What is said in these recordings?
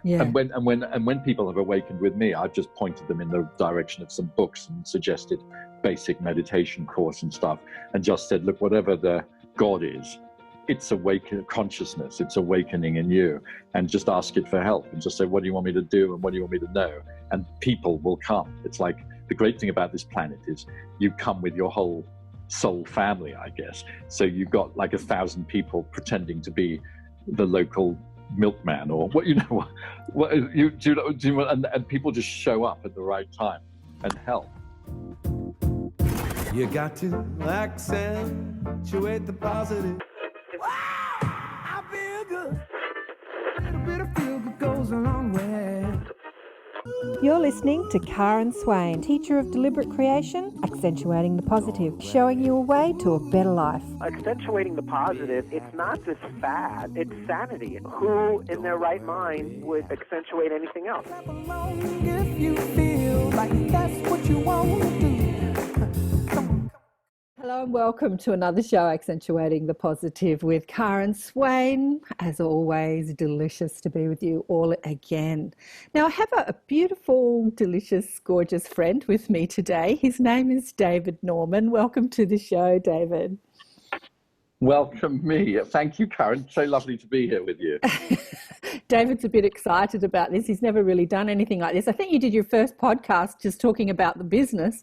Yeah. And when people have awakened with me, I've just pointed them in the direction of some books and suggested basic meditation course and stuff, and just said, look, whatever the God is, it's awakening consciousness, it's awakening in you, and just ask it for help and just say, what do you want me to do and what do you want me to know? And people will come. It's like the great thing about this planet is you come with your whole soul family, I guess. So you've got like 1,000 people pretending to be the local milkman or what, you know, what you do, and people just show up at the right time and help. You got to accentuate the positive. I feel good. A little bit of feel good goes a long way. You're listening to Karen Swain, teacher of deliberate creation, accentuating the positive, showing you a way to a better life. Accentuating the positive, it's not just fad, it's sanity. Who in their right mind would accentuate anything else? If you feel like that's what you want to do. Hello and welcome to another show, Accentuating the Positive with Karen Swain. As always, delicious to be with you all again. Now, I have a beautiful, delicious, gorgeous friend with me today. His name is David Norman. Welcome to the show, David. Welcome me. Thank you, Karen. So lovely to be here with you. David's a bit excited about this. He's never really done anything like this. I think you did your first podcast just talking about the business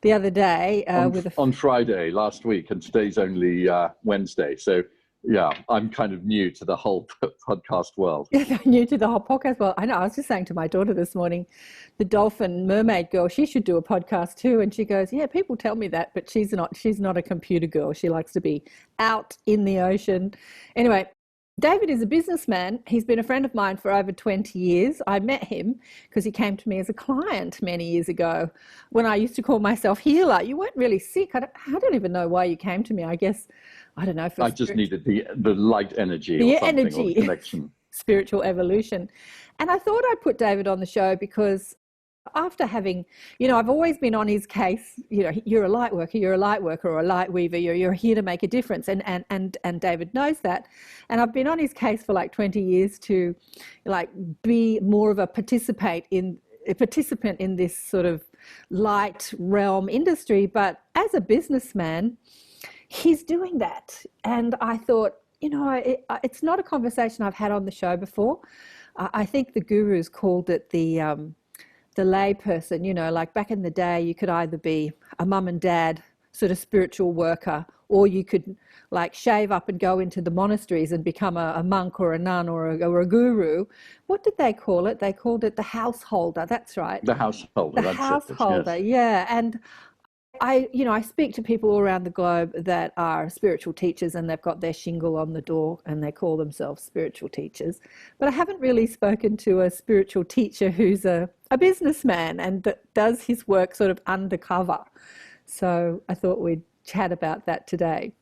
the other day. On Friday last week, and today's only Wednesday. So, yeah, I'm kind of new to the whole podcast world. New to the whole podcast world. I know. I was just saying to my daughter this morning, the dolphin mermaid girl, she should do a podcast too. And she goes, yeah, people tell me that, but she's not a computer girl. She likes to be out in the ocean. Anyway, David is a businessman. He's been a friend of mine for over 20 years. I met him because he came to me as a client many years ago when I used to call myself healer. You weren't really sick. I don't even know why you came to me. I guess, I don't know. I just needed the light energy the or something, energy. or the connection. Spiritual evolution. And I thought I'd put David on the show because after having, I've always been on his case, you're a light worker or a light weaver, you're here to make a difference. And David knows that. And I've been on his case for like 20 years to be more of a participant in this sort of light realm industry. But as a businessman, he's doing that. And I thought, it's not a conversation I've had on the show before. I think the gurus called it the lay person, like back in the day, you could either be a mum and dad sort of spiritual worker, or you could like shave up and go into the monasteries and become a monk or a nun or a guru. What did they call it? They called it the householder. That's right. The householder. The householder, yes. Yeah. And I speak to people all around the globe that are spiritual teachers and they've got their shingle on the door and they call themselves spiritual teachers. But I haven't really spoken to a spiritual teacher who's a businessman and that does his work sort of undercover. So I thought we'd chat about that today.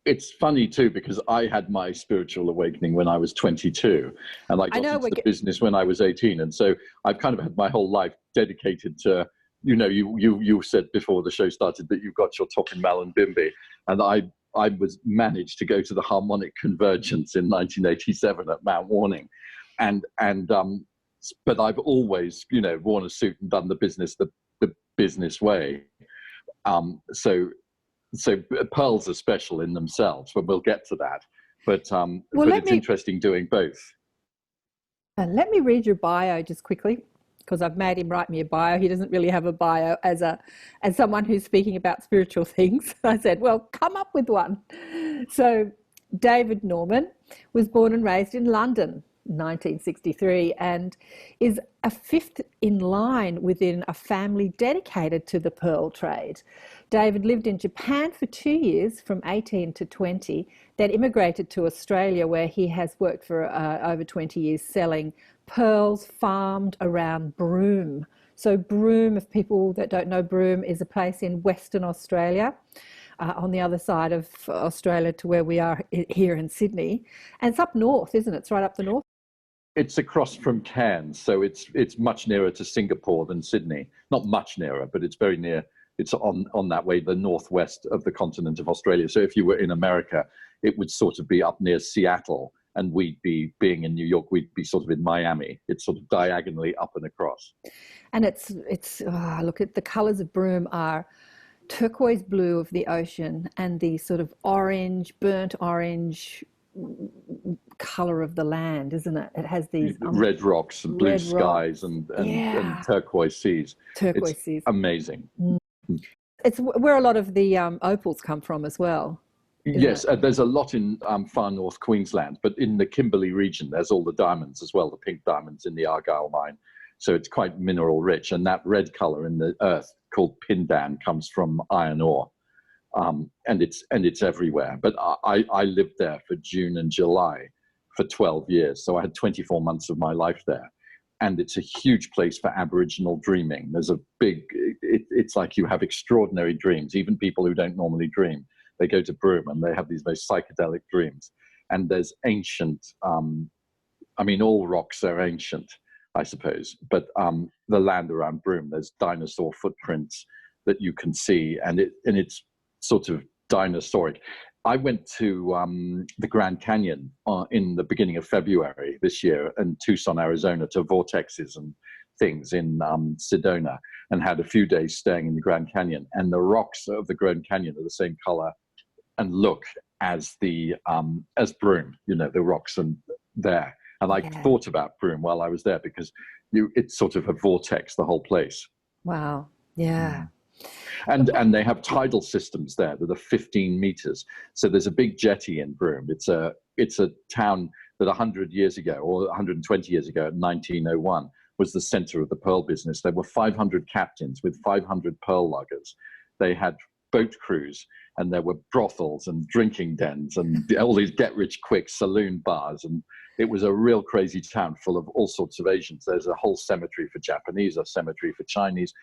It's funny too, because I had my spiritual awakening when I was 22 and I got into the business when I was 18. And so I've kind of had my whole life dedicated to, you said before the show started that you got your top in Malin-Bimby, and I managed to go to the harmonic convergence in 1987 at Mount Warning, but I've always worn a suit and done the business the business way. So pearls are special in themselves, but we'll get to that. But it's interesting doing both. Let me read your bio just quickly, because I've made him write me a bio. He doesn't really have a bio as someone who's speaking about spiritual things. I said, well, come up with one. So David Norman was born and raised in London, 1963, and is a fifth in line within a family dedicated to the pearl trade. David lived in Japan for 2 years, from 18 to 20, then immigrated to Australia, where he has worked for over 20 years selling pearls farmed around Broome. So Broome, if people that don't know, Broome is a place in Western Australia, on the other side of Australia to where we are here in Sydney. And it's up north, isn't it? It's right up the north. It's across from Cairns, so it's much nearer to Singapore than Sydney. Not much nearer, but it's very near. It's on that way, the northwest of the continent of Australia. So if you were in America, it would sort of be up near Seattle and we'd be, being in New York, we'd be sort of in Miami. It's sort of diagonally up and across. And look at the colors of Broome are turquoise blue of the ocean and the sort of orange, burnt orange color of the land, isn't it? It has these red rocks and blue skies and turquoise seas. Turquoise seas. Amazing. It's where a lot of the opals come from as well. Yes, there's a lot in far north Queensland, but in the Kimberley region, there's all the diamonds as well, the pink diamonds in the Argyle mine. So it's quite mineral rich. And that red color in the earth called pindan comes from iron ore. And it's everywhere. But I lived there for June and July for 12 years. So I had 24 months of my life there. And it's a huge place for Aboriginal dreaming. There's a big, it's like you have extraordinary dreams. Even people who don't normally dream, they go to Broome and they have these most psychedelic dreams. And there's ancient, all rocks are ancient, I suppose. But the land around Broome, there's dinosaur footprints that you can see. And it's sort of dinosauric. I went to the Grand Canyon in the beginning of February this year in Tucson, Arizona, to vortexes and things in Sedona, and had a few days staying in the Grand Canyon. And the rocks of the Grand Canyon are the same color and look as as Broome, the rocks and there. And I thought about Broome while I was there because it's sort of a vortex, the whole place. Wow. Yeah. And they have tidal systems there that are 15 meters. So there's a big jetty in Broome. It's a town that 100 years ago, or 120 years ago, in 1901, was the center of the pearl business. There were 500 captains with 500 pearl luggers. They had boat crews, and there were brothels and drinking dens and all these get-rich-quick saloon bars. And it was a real crazy town full of all sorts of Asians. There's a whole cemetery for Japanese, a cemetery for Chinese,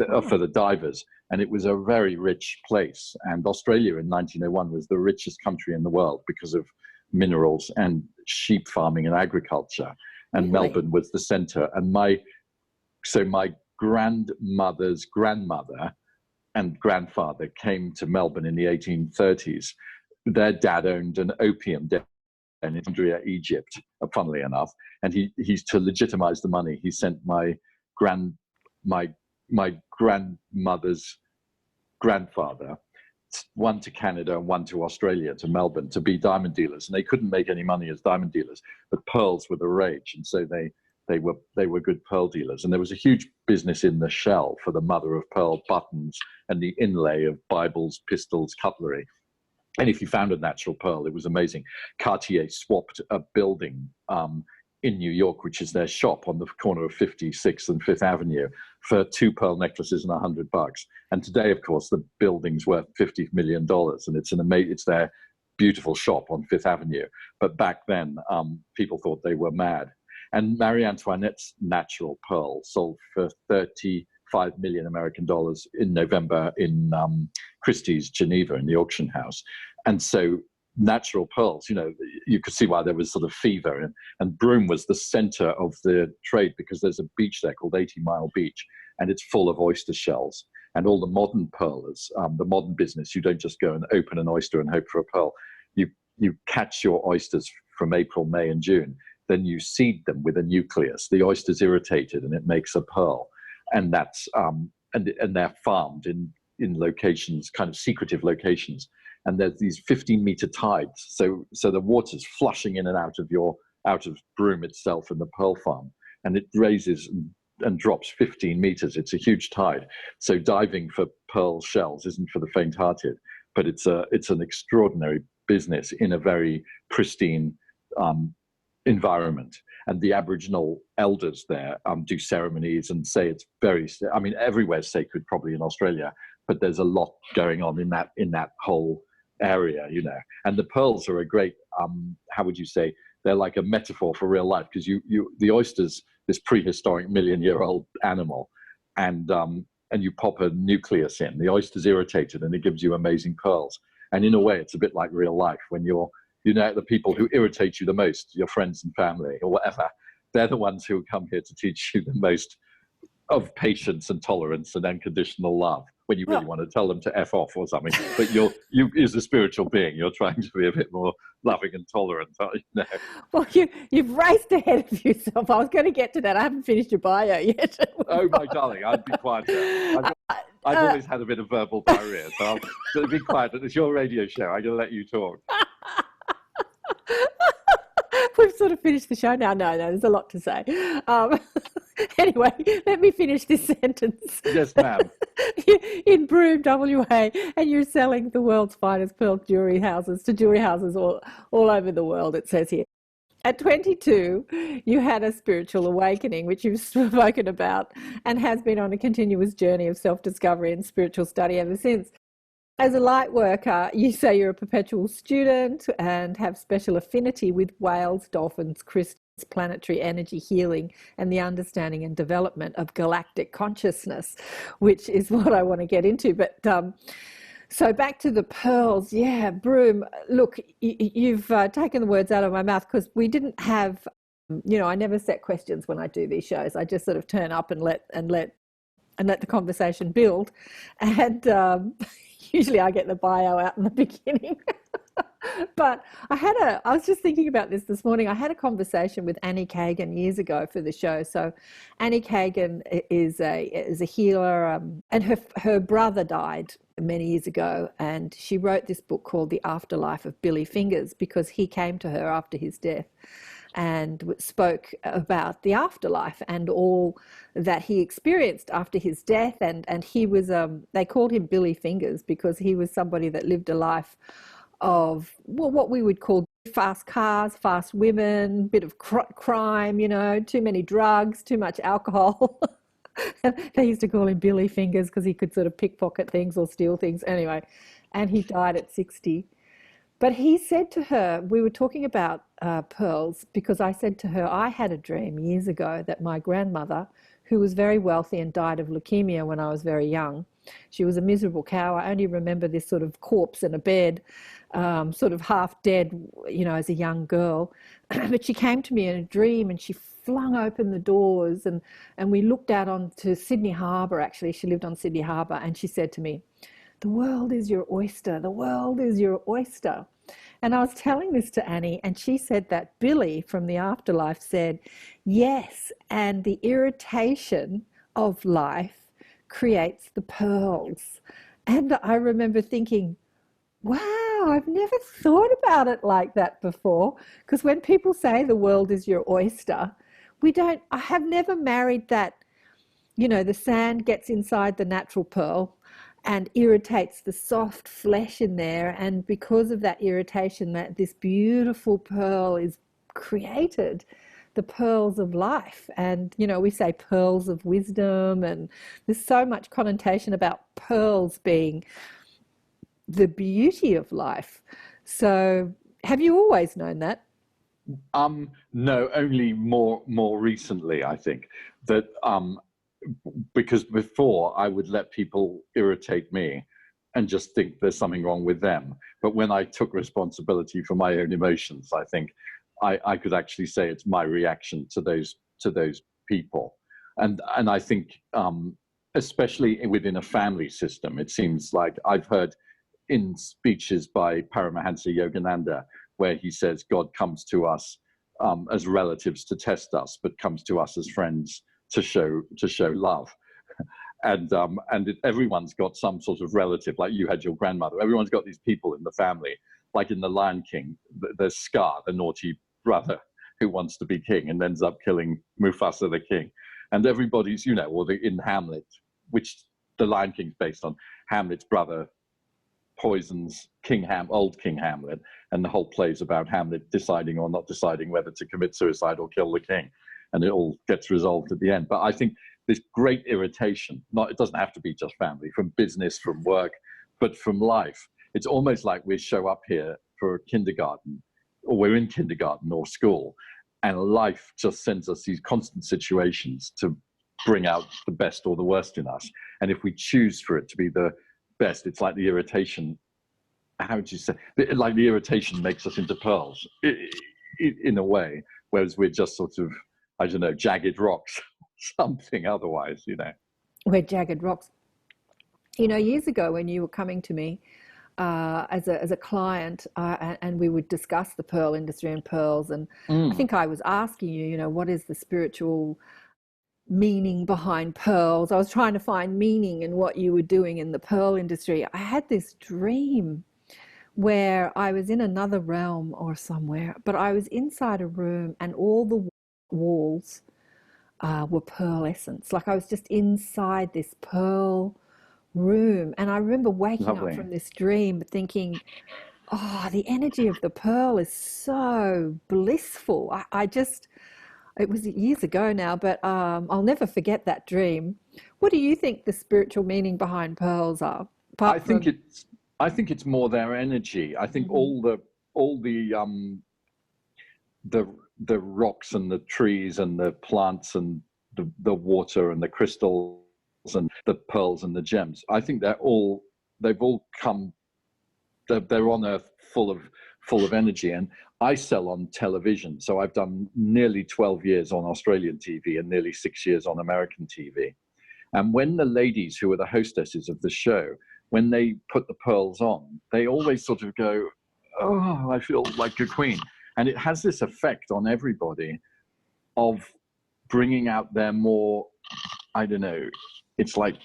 for the divers. And it was a very rich place. And Australia in 1901 was the richest country in the world because of minerals and sheep farming and agriculture. And Melbourne was the center. And my grandmother's grandmother and grandfather came to Melbourne in the 1830s. Their dad owned an opium den in Alexandria, Egypt, funnily enough. And he's to legitimize the money, he sent my grandmother's grandfather, one to Canada and one to Australia, to Melbourne, to be diamond dealers. And they couldn't make any money as diamond dealers, but pearls were the rage. And so they were good pearl dealers. And there was a huge business in the shell for the mother of pearl buttons and the inlay of Bibles, pistols, cutlery. And if you found a natural pearl, it was amazing. Cartier swapped a building in New York, which is their shop on the corner of 56th and 5th Avenue, for 2 pearl necklaces and $100. And today, of course, the building's worth $50 million, and it's their beautiful shop on 5th Avenue. But back then, people thought they were mad. And Marie Antoinette's natural pearl sold for $35 million American dollars in November in Christie's, Geneva, in the auction house. And so natural pearls, you could see why there was sort of fever. And Broome was the center of the trade because there's a beach there called 80 Mile Beach, and it's full of oyster shells. And all the modern pearlers, the modern business, you don't just go and open an oyster and hope for a pearl. You catch your oysters from April, May, and June. Then you seed them with a nucleus. The oyster's irritated and it makes a pearl. And that's and they're farmed in locations, kind of secretive locations. And there's these 15-meter tides. So the water's flushing in and out of Broome itself and the pearl farm. And it raises and drops 15 meters. It's a huge tide. So diving for pearl shells isn't for the faint-hearted, but it's an extraordinary business in a very pristine environment. And the Aboriginal elders there do ceremonies and say it's everywhere's sacred probably in Australia, but there's a lot going on in that whole area, And the pearls are a great, how would you say, they're like a metaphor for real life, because the oyster's this prehistoric million-year-old animal, and you pop a nucleus in, the oyster's irritated and it gives you amazing pearls. And in a way, it's a bit like real life when the people who irritate you the most, your friends and family or whatever, they're the ones who come here to teach you the most of patience and tolerance and unconditional love. when you really want to tell them to F off or something. But you as a spiritual being, you're trying to be a bit more loving and tolerant. You know? Well, you've raced ahead of yourself. I was going to get to that. I haven't finished your bio yet. Oh, my darling, I'd be quiet. I've always had a bit of verbal diarrhea, so I'll be quiet. It's your radio show. I'm going to let you talk. We've sort of finished the show now. No, there's a lot to say. Anyway, let me finish this sentence. Yes, ma'am. In Broome, WA, and you're selling the world's finest pearl jewelry houses to jewelry houses all over the world, it says here. At 22, you had a spiritual awakening, which you've spoken about, and has been on a continuous journey of self-discovery and spiritual study ever since. As a light worker, you say you're a perpetual student and have special affinity with whales, dolphins, crystals, planetary energy healing, and the understanding and development of galactic consciousness, which is what I want to get into. But so back to the pearls. Yeah, Broome, look, you've taken the words out of my mouth, because we didn't have, I never set questions when I do these shows. I just sort of turn up and let the conversation build. And usually I get the bio out in the beginning. But I was just thinking about this morning. I had a conversation with Annie Kagan years ago for the show. So Annie Kagan is a healer, and her brother died many years ago, and she wrote this book called The Afterlife of Billy Fingers, because he came to her after his death and spoke about the afterlife and all that he experienced after his death. And he was, they called him Billy Fingers because he was somebody that lived a life of, well, what we would call fast cars, fast women, bit of crime, too many drugs, too much alcohol. They used to call him Billy Fingers because he could sort of pickpocket things or steal things. Anyway, and he died at 60. But he said to her, we were talking about pearls, because I said to her, I had a dream years ago that my grandmother, who was very wealthy and died of leukemia when I was very young, she was a miserable cow. I only remember this sort of corpse in a bed, sort of half dead, as a young girl. But she came to me in a dream, and she flung open the doors, and we looked out onto Sydney Harbour. Actually, she lived on Sydney Harbour, and she said to me, "The world is your oyster. The world is your oyster." And I was telling this to Annie, and she said that Billy from the afterlife said, yes, and the irritation of life creates the pearls. And I remember thinking, wow, I've never thought about it like that before. Because when people say the world is your oyster, I have never married that, the sand gets inside the natural pearl and irritates the soft flesh in there, and because of that irritation, that this beautiful pearl is created, the pearls of life. And we say pearls of wisdom, and there's so much connotation about pearls being the beauty of life. So have you always known that? No, only more recently, I think, that because before I would let people irritate me and just think there's something wrong with them. But when I took responsibility for my own emotions, I think I could actually say it's my reaction to those people. And I think, especially within a family system, it seems like I've heard in speeches by Paramahansa Yogananda, where he says God comes to us as relatives to test us, but comes to us as friends to show love. And everyone's got some sort of relative, like you had your grandmother. Everyone's got these people in the family, like in The Lion King, there's Scar, the naughty brother who wants to be king and ends up killing Mufasa the king. And everybody's, or in Hamlet, which The Lion King's based on, Hamlet's brother poisons old King Hamlet, and the whole play's about Hamlet deciding or not deciding whether to commit suicide or kill the king. And it all gets resolved at the end. But I think this great irritation, it doesn't have to be just family, from business, from work, but from life. It's almost like we show up here for kindergarten, or we're in kindergarten or school, and life just sends us these constant situations to bring out the best or the worst in us. And if we choose for it to be the best, it's like the irritation, how would you say, like the irritation makes us into pearls in a way, whereas we're just sort of, I don't know, jagged rocks, something otherwise, We're jagged rocks. You know, years ago when you were coming to me as a client, and we would discuss the pearl industry and pearls, and I think I was asking you, you know, what is the spiritual meaning behind pearls? I was trying to find meaning in what you were doing in the pearl industry. I had this dream where I was in another realm or somewhere, but I was inside a room and all the walls were pearl essence. Like I was just inside this pearl room. And I remember waking up from this dream thinking, oh, the energy of the pearl is so blissful. It was years ago now, but I'll never forget that dream. What do you think the spiritual meaning behind pearls are? I think it's more their energy. I think all the rocks and the trees and the plants and the water and the crystals and the pearls and the gems, I think they've all come, they're on earth full of energy. And I sell on television, so I've done nearly 12 years on Australian TV and nearly 6 years on American TV. And when the ladies who are the hostesses of the show, when they put the pearls on, they always sort of go, oh, I feel like a queen. And it has this effect on everybody of bringing out their more, I don't know, it's like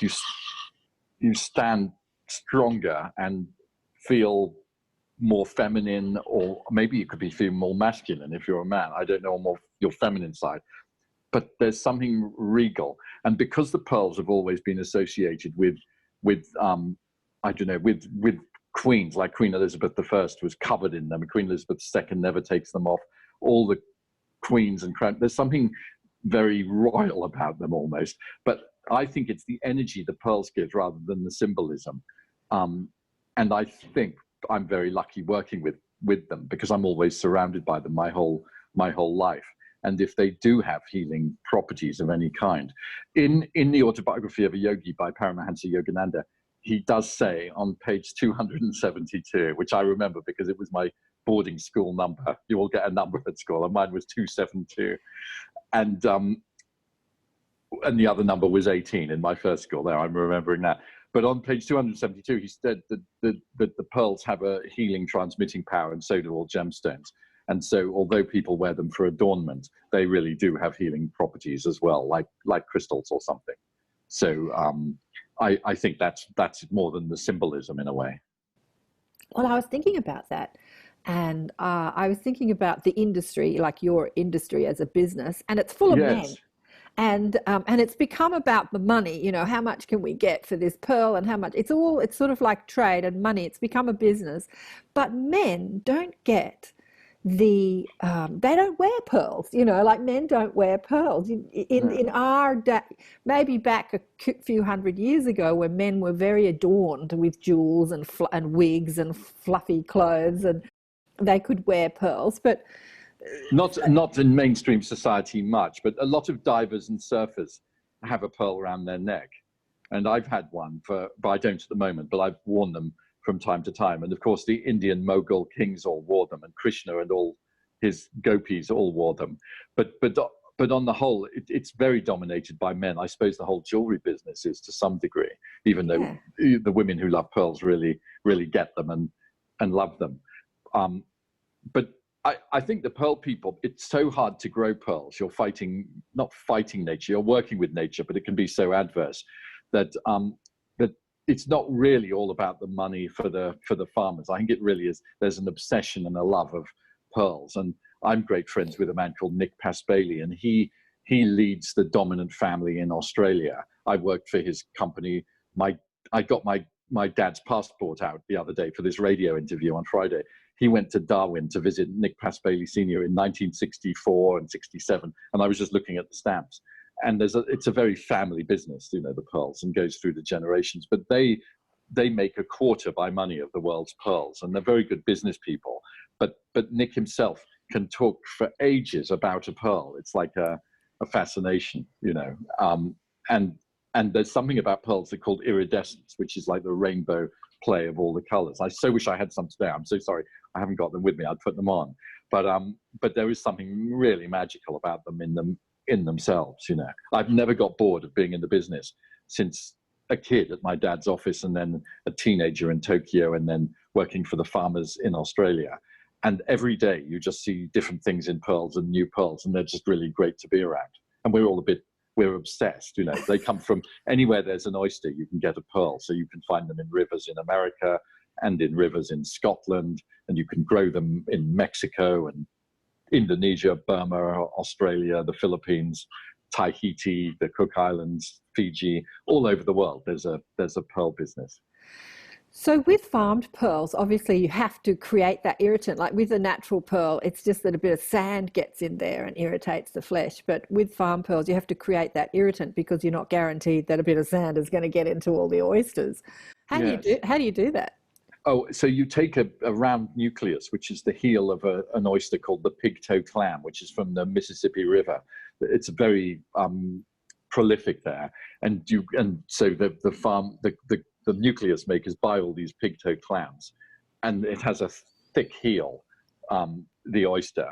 you stand stronger and feel more feminine, or maybe you could be feeling more masculine if you're a man. I don't know, more your feminine side. But there's something regal. And because the pearls have always been associated with I don't know, with queens, like Queen Elizabeth I was covered in them, and Queen Elizabeth II never takes them off. All the queens and crown, there's something very royal about them almost. But I think it's the energy the pearls give rather than the symbolism. And I think I'm very lucky working with them because I'm always surrounded by them my whole life. And if they do have healing properties of any kind, in the autobiography of a yogi by Paramahansa Yogananda, he does say on page 272, which I remember because it was my boarding school number. You all get a number at school, and mine was 272, and the other number was 18 in my first school. There, I'm remembering that. But on page 272, he said that the pearls have a healing transmitting power, and so do all gemstones. And so, although people wear them for adornment, they really do have healing properties as well, like crystals or something. So I think that's more than the symbolism in a way. Well, I was thinking about that, and I was thinking about the industry, like your industry as a business, and it's full of men. And it's become about the money, you know, how much can we get for this pearl and how much, it's sort of like trade and money. It's become a business, but men don't get they don't wear pearls, you know, like men don't wear pearls. In our day, maybe back a few hundred years ago, when men were very adorned with jewels and wigs and fluffy clothes, and they could wear pearls, but not in mainstream society much. But a lot of divers and surfers have a pearl around their neck, and I've had one but I don't at the moment. But I've worn them from time to time. And of course, the Indian Mughal kings all wore them, and Krishna and all his gopis all wore them. But on the whole, it's very dominated by men. I suppose the whole jewelry business is to some degree, even though the women who love pearls really, really get them and love them. But I think the pearl people, it's so hard to grow pearls. You're not fighting nature, you're working with nature, but it can be so adverse that it's not really all about the money for the farmers. I think it really is. There's an obsession and a love of pearls. And I'm great friends with a man called Nick Paspaley, and he leads the dominant family in Australia. I worked for his company. I got my dad's passport out the other day for this radio interview on Friday. He went to Darwin to visit Nick Paspaley Sr. in 1964 and 67, and I was just looking at the stamps. And it's a very family business, you know, the pearls, and goes through the generations. But they make a quarter by money of the world's pearls, and they're very good business people. But Nick himself can talk for ages about a pearl. It's like a fascination, you know. And there's something about pearls they're called iridescence, which is like the rainbow play of all the colors. I so wish I had some today. I'm so sorry I haven't got them with me. I'd put them on. But there is something really magical about them in themselves, you know. I've never got bored of being in the business since, a kid at my dad's office, and then a teenager in Tokyo, and then working for the farmers in Australia. And every day you just see different things in pearls and new pearls, and they're just really great to be around. And we're obsessed, you know. They come from anywhere there's an oyster, you can get a pearl. So you can find them in rivers in America and in rivers in Scotland, and you can grow them in Mexico and Indonesia, Burma, Australia, the Philippines, Tahiti, the Cook Islands, Fiji, all over the world. There's a pearl business. So with farmed pearls, obviously you have to create that irritant. Like with a natural pearl, it's just that a bit of sand gets in there and irritates the flesh. But with farmed pearls, you have to create that irritant because you're not guaranteed that a bit of sand is going to get into all the oysters. How do you do that? Oh, so you take a round nucleus, which is the heel of an oyster called the pigtoe clam, which is from the Mississippi River. It's very prolific there, and so the nucleus makers buy all these pigtoe clams, and it has a thick heel, the oyster,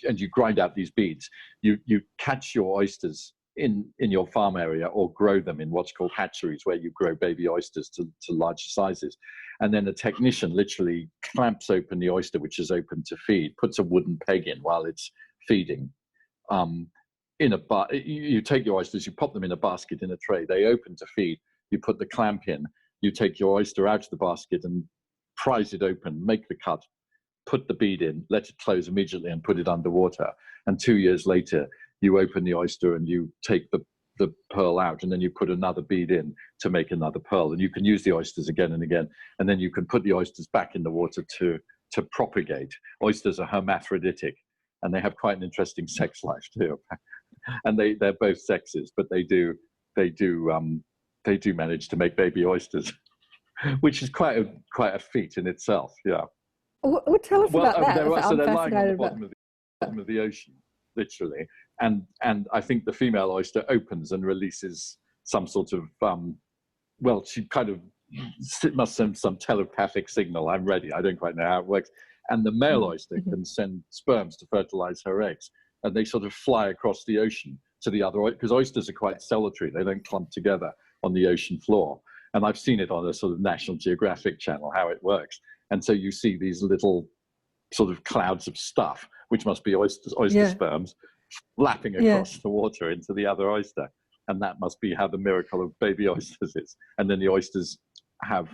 and you grind out these beads. You catch your oysters in your farm area, or grow them in what's called hatcheries, where you grow baby oysters to larger sizes. And then a technician literally clamps open the oyster, which is open to feed, puts a wooden peg in while it's feeding. You take your oysters, you pop them in a basket in a tray, they open to feed, you put the clamp in, you take your oyster out of the basket and prise it open, make the cut, put the bead in, let it close immediately and put it underwater. And 2 years later, you open the oyster and you take the pearl out, and then you put another bead in to make another pearl. And you can use the oysters again and again. And then you can put the oysters back in the water to propagate. Oysters are hermaphroditic, and they have quite an interesting sex life too. And they're both sexes, but they do manage to make baby oysters, which is quite a feat in itself. Yeah. Well, tell us about that. They're lying on the fascinated bottom of the ocean, literally. And I think the female oyster opens and releases some sort of, she kind of must send some telepathic signal. I'm ready. I don't quite know how it works. And the male oyster can send sperms to fertilize her eggs. And they sort of fly across the ocean to the other, because oysters are quite solitary. They don't clump together on the ocean floor. And I've seen it on a sort of National Geographic channel, how it works. And so you see these little sort of clouds of stuff, which must be oyster sperms, lapping across the water into the other oyster. And that must be how the miracle of baby oysters is. And then the oysters have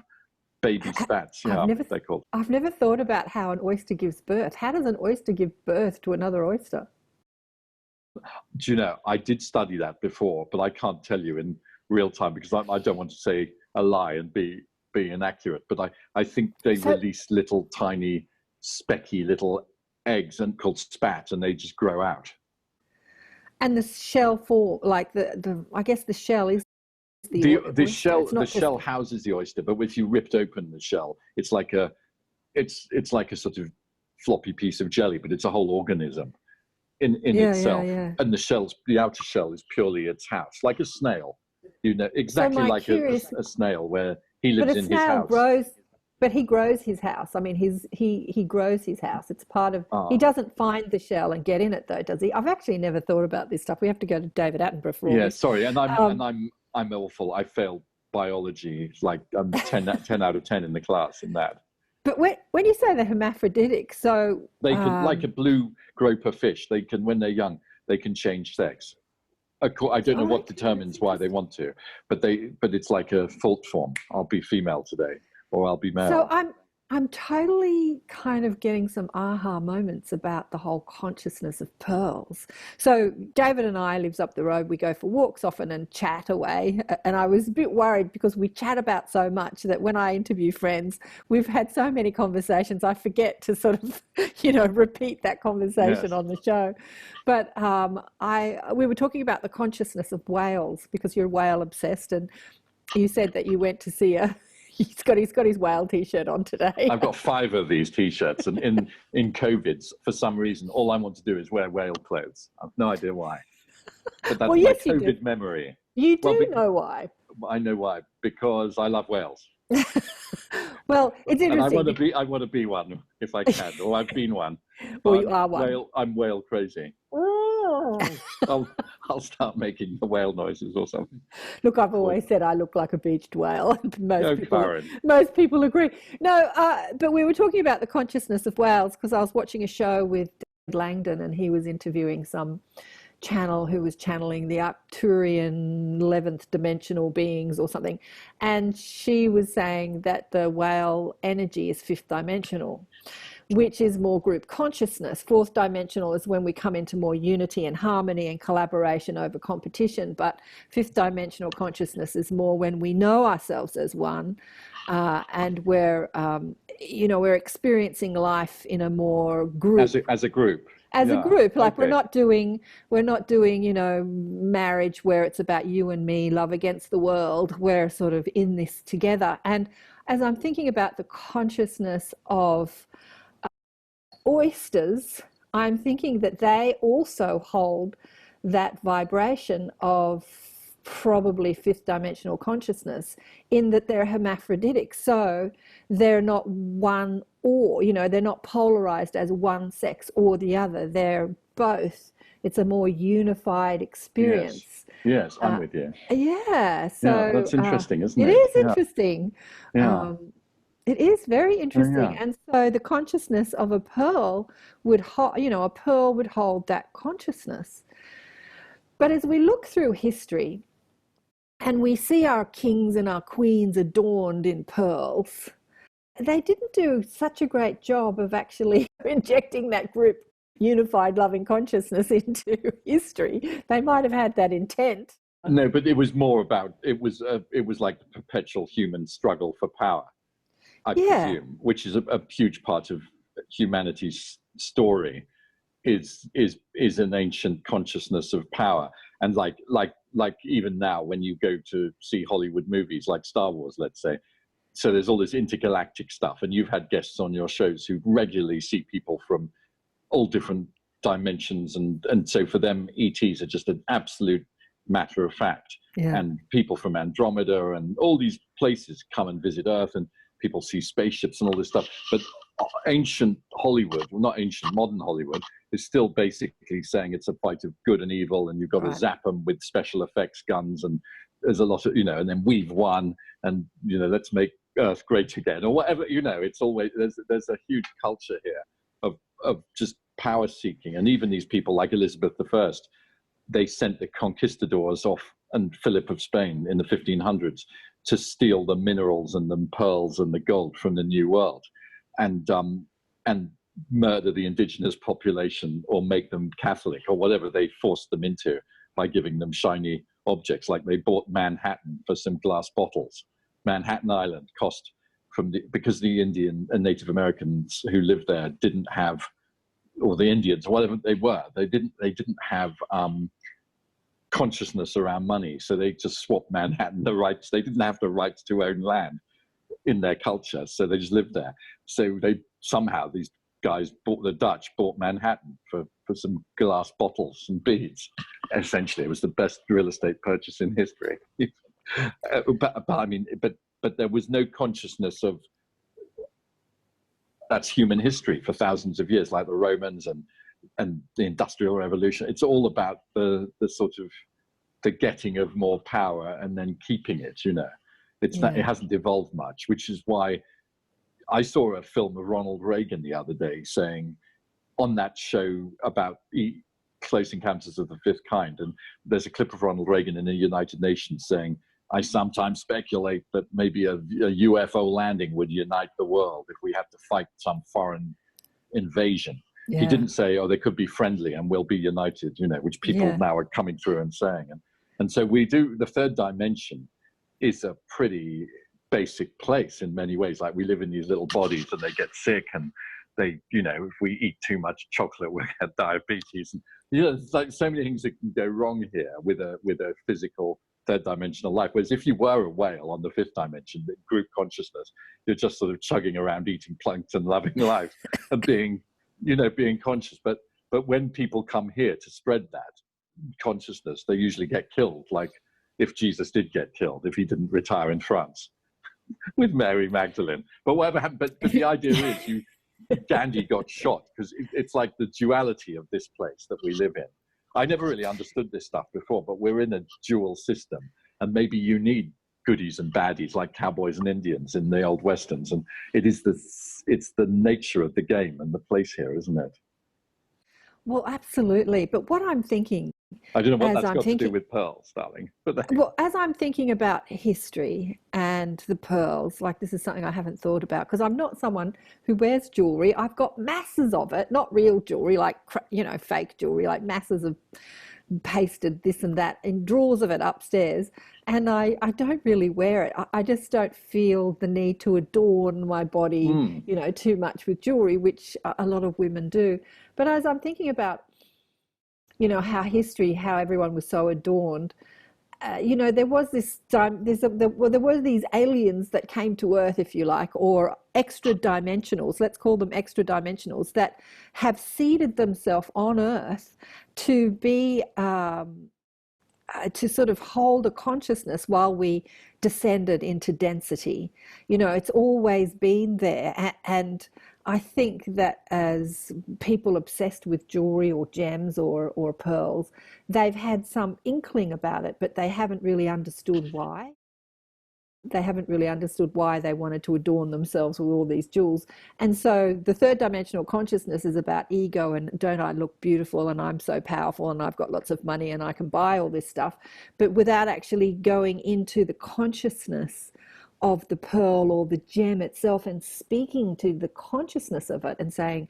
baby spats, they're called. I've never thought about how an oyster gives birth. How does an oyster give birth to another oyster? Do you know, I did study that before, but I can't tell you in real time because I don't want to say a lie and be inaccurate. But I think they release little tiny specky little eggs and called spats, and they just grow out. And the shell I guess the shell is the shell houses the oyster, but if you ripped open the shell, it's like a sort of floppy piece of jelly, but it's a whole organism in itself. And the outer shell is purely its house, like a snail. You know, exactly like a snail, where he lives in his house. But he grows his house. I mean, he grows his house. It's part of. He doesn't find the shell and get in it, though, does he? I've actually never thought about this stuff. We have to go to David Attenborough for all this. Sorry, and I'm awful. I failed biology. Like I'm 10 out of 10 in the class in that. But when you say they're hermaphroditic, so they can, like a blue groper fish, they can, when they're young, they can change sex. I don't know what determines why they want to, but it's like a fault form. I'll be female today, or I'll be male. So I'm totally kind of getting some aha moments about the whole consciousness of pearls. So David and I lives up the road. We go for walks often and chat away. And I was a bit worried because we chat about so much that when I interview friends, we've had so many conversations, I forget to sort of, repeat that conversation on the show. But we were talking about the consciousness of whales because you're whale obsessed, and you said that you went to see He's got his whale T-shirt on today. I've got 5 of these T-shirts, and in COVID, for some reason, all I want to do is wear whale clothes. I've no idea why. But that's my COVID memory. You do know why. I know why, because I love whales. Well, it's interesting. And I want to be one if I can, or I've been one. Well, you are one. I'm whale crazy. I'll start making the whale noises or something. Look, I've always said I look like a beached whale. Karen. Most people agree. No, but we were talking about the consciousness of whales because I was watching a show with David Langdon, and he was interviewing some channel who was channeling the Arcturian 11th dimensional beings or something, and she was saying that the whale energy is 5th dimensional, which is more group consciousness. 4th dimensional is when we come into more unity and harmony and collaboration over competition, but 5th dimensional consciousness is more when we know ourselves as one, and we're we're experiencing life in a more group as a group. As a group, like we're not doing, marriage where it's about you and me, love against the world. We're sort of in this together. And as I'm thinking about the consciousness of oysters, I'm thinking that they also hold that vibration of probably 5th dimensional consciousness, in that they're hermaphroditic. So they're not one or, they're not polarized as one sex or the other. They're both. It's a more unified experience. Yes, I'm with you. Yeah. So that's interesting, isn't it? It is interesting. Yeah. It is very interesting. Yeah. And so the consciousness of a pearl would hold, a pearl would hold that consciousness. But as we look through history and we see our kings and our queens adorned in pearls, they didn't do such a great job of actually injecting that group unified loving consciousness into history. They might have had that intent. No, but it was more about, it was like the perpetual human struggle for power, I presume, which is a huge part of humanity's story, is an ancient consciousness of power. And like even now, when you go to see Hollywood movies like Star Wars, let's say, so there's all this intergalactic stuff, and you've had guests on your shows who regularly see people from all different dimensions, and so for them, ETs are just an absolute matter of fact. Yeah. And people from Andromeda and all these places come and visit Earth, and people see spaceships and all this stuff. But ancient Hollywood, well, not ancient, modern Hollywood, is still basically saying it's a fight of good and evil, and you've got to zap them with special effects guns, and there's a lot of, and then we've won, and, let's make Earth great again, or whatever, it's always, there's a huge culture here of just power seeking. And even these people like Elizabeth I, they sent the conquistadors off, and Philip of Spain in the 1500s, to steal the minerals and the pearls and the gold from the New World, and murder the indigenous population or make them Catholic or whatever they forced them into by giving them shiny objects. Like they bought Manhattan for some glass bottles. Manhattan Island cost because the Indian and Native Americans who lived there didn't have, or the Indians, whatever they were, they didn't have consciousness around money, so they just swapped Manhattan the rights. They didn't have the rights to own land in their culture, so they just lived there. So these guys the Dutch bought Manhattan for some glass bottles and beads. Essentially, it was the best real estate purchase in history. But there was no consciousness of that's human history for thousands of years, like the Romans and the Industrial Revolution. It's all about the sort of the getting of more power and then keeping it. It hasn't evolved much, which is why I saw a film of Ronald Reagan the other day saying on that show about Close Encounters of the Fifth Kind, and there's a clip of Ronald Reagan in the United Nations saying, I sometimes speculate that maybe a UFO landing would unite the world if we had to fight some foreign invasion. Yeah. He didn't say, they could be friendly and we'll be united, which people now are coming through and saying. And so we do, the third dimension is a pretty basic place in many ways. Like we live in these little bodies and they get sick, and they, if we eat too much chocolate, we'll get diabetes. And, it's like so many things that can go wrong here with a physical third dimensional life. Whereas if you were a whale on the fifth dimension, the group consciousness, you're just sort of chugging around, eating plankton, loving life, and being conscious. But when people come here to spread that consciousness, they usually get killed. Like if Jesus did get killed, if he didn't retire in France with Mary Magdalene. But whatever happened, but the idea is Gandhi got shot because it's like the duality of this place that we live in. I never really understood this stuff before, but we're in a dual system, and maybe you need goodies and baddies like cowboys and Indians in the old westerns, and it's the nature of the game and the place here, isn't it? Well, absolutely. But what I'm thinking, I don't know what as that's I'm got to do thinking, with pearls, darling. But well, as I'm thinking about history and the pearls, like this is something I haven't thought about because I'm not someone who wears jewelry. I've got masses of it, not real jewelry, like, fake jewelry, like masses of pasted this and that in drawers of it upstairs. And I don't really wear it. I just don't feel the need to adorn my body, too much with jewelry, which a lot of women do. But as I'm thinking about, how everyone was so adorned, there was this time, there were these aliens that came to Earth, if you like, or extra dimensionals, let's call them extra dimensionals, that have seeded themselves on Earth to be, to sort of hold a consciousness while we descended into density. It's always been there. And I think that as people obsessed with jewelry or gems or pearls, they've had some inkling about it, but they haven't really understood why. They haven't really understood why they wanted to adorn themselves with all these jewels. And so the third dimensional consciousness is about ego and don't I look beautiful and I'm so powerful and I've got lots of money and I can buy all this stuff, but without actually going into the consciousness of the pearl or the gem itself and speaking to the consciousness of it and saying,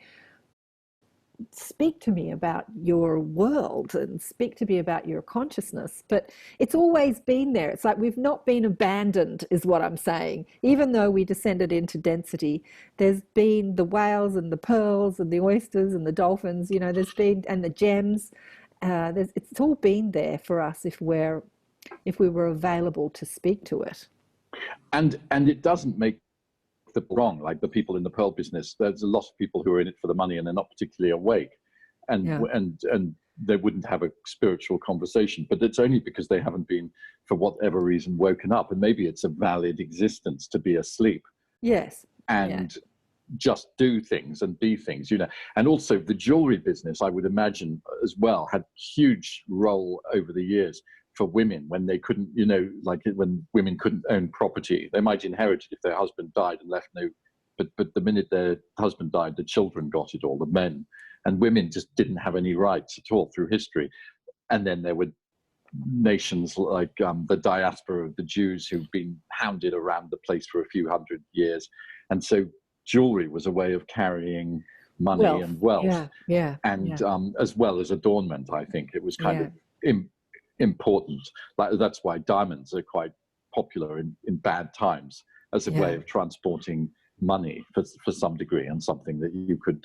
speak to me about your world and speak to me about your consciousness. But it's always been there. It's like we've not been abandoned, is what I'm saying. Even though we descended into density, there's been the whales and the pearls and the oysters and the dolphins, there's been, and the gems. It's all been there for us if we were available to speak to it. And it doesn't make the wrong, like the people in the pearl business. There's a lot of people who are in it for the money and they're not particularly awake, and they wouldn't have a spiritual conversation. But it's only because they haven't been, for whatever reason, woken up. And maybe it's a valid existence to be asleep. Yes. And just do things and be things, And also the jewelry business, I would imagine as well, had huge role over the years for women when they couldn't, when women couldn't own property. They might inherit it if their husband died and left but the minute their husband died, the children got it all, the men. And women just didn't have any rights at all through history. And then there were nations like the diaspora of the Jews who've been hounded around the place for a few hundred years. And so jewelry was a way of carrying money and wealth. As well as adornment, I think. It was kind of important. That's why diamonds are quite popular in bad times as a way of transporting money for some degree, and something that you could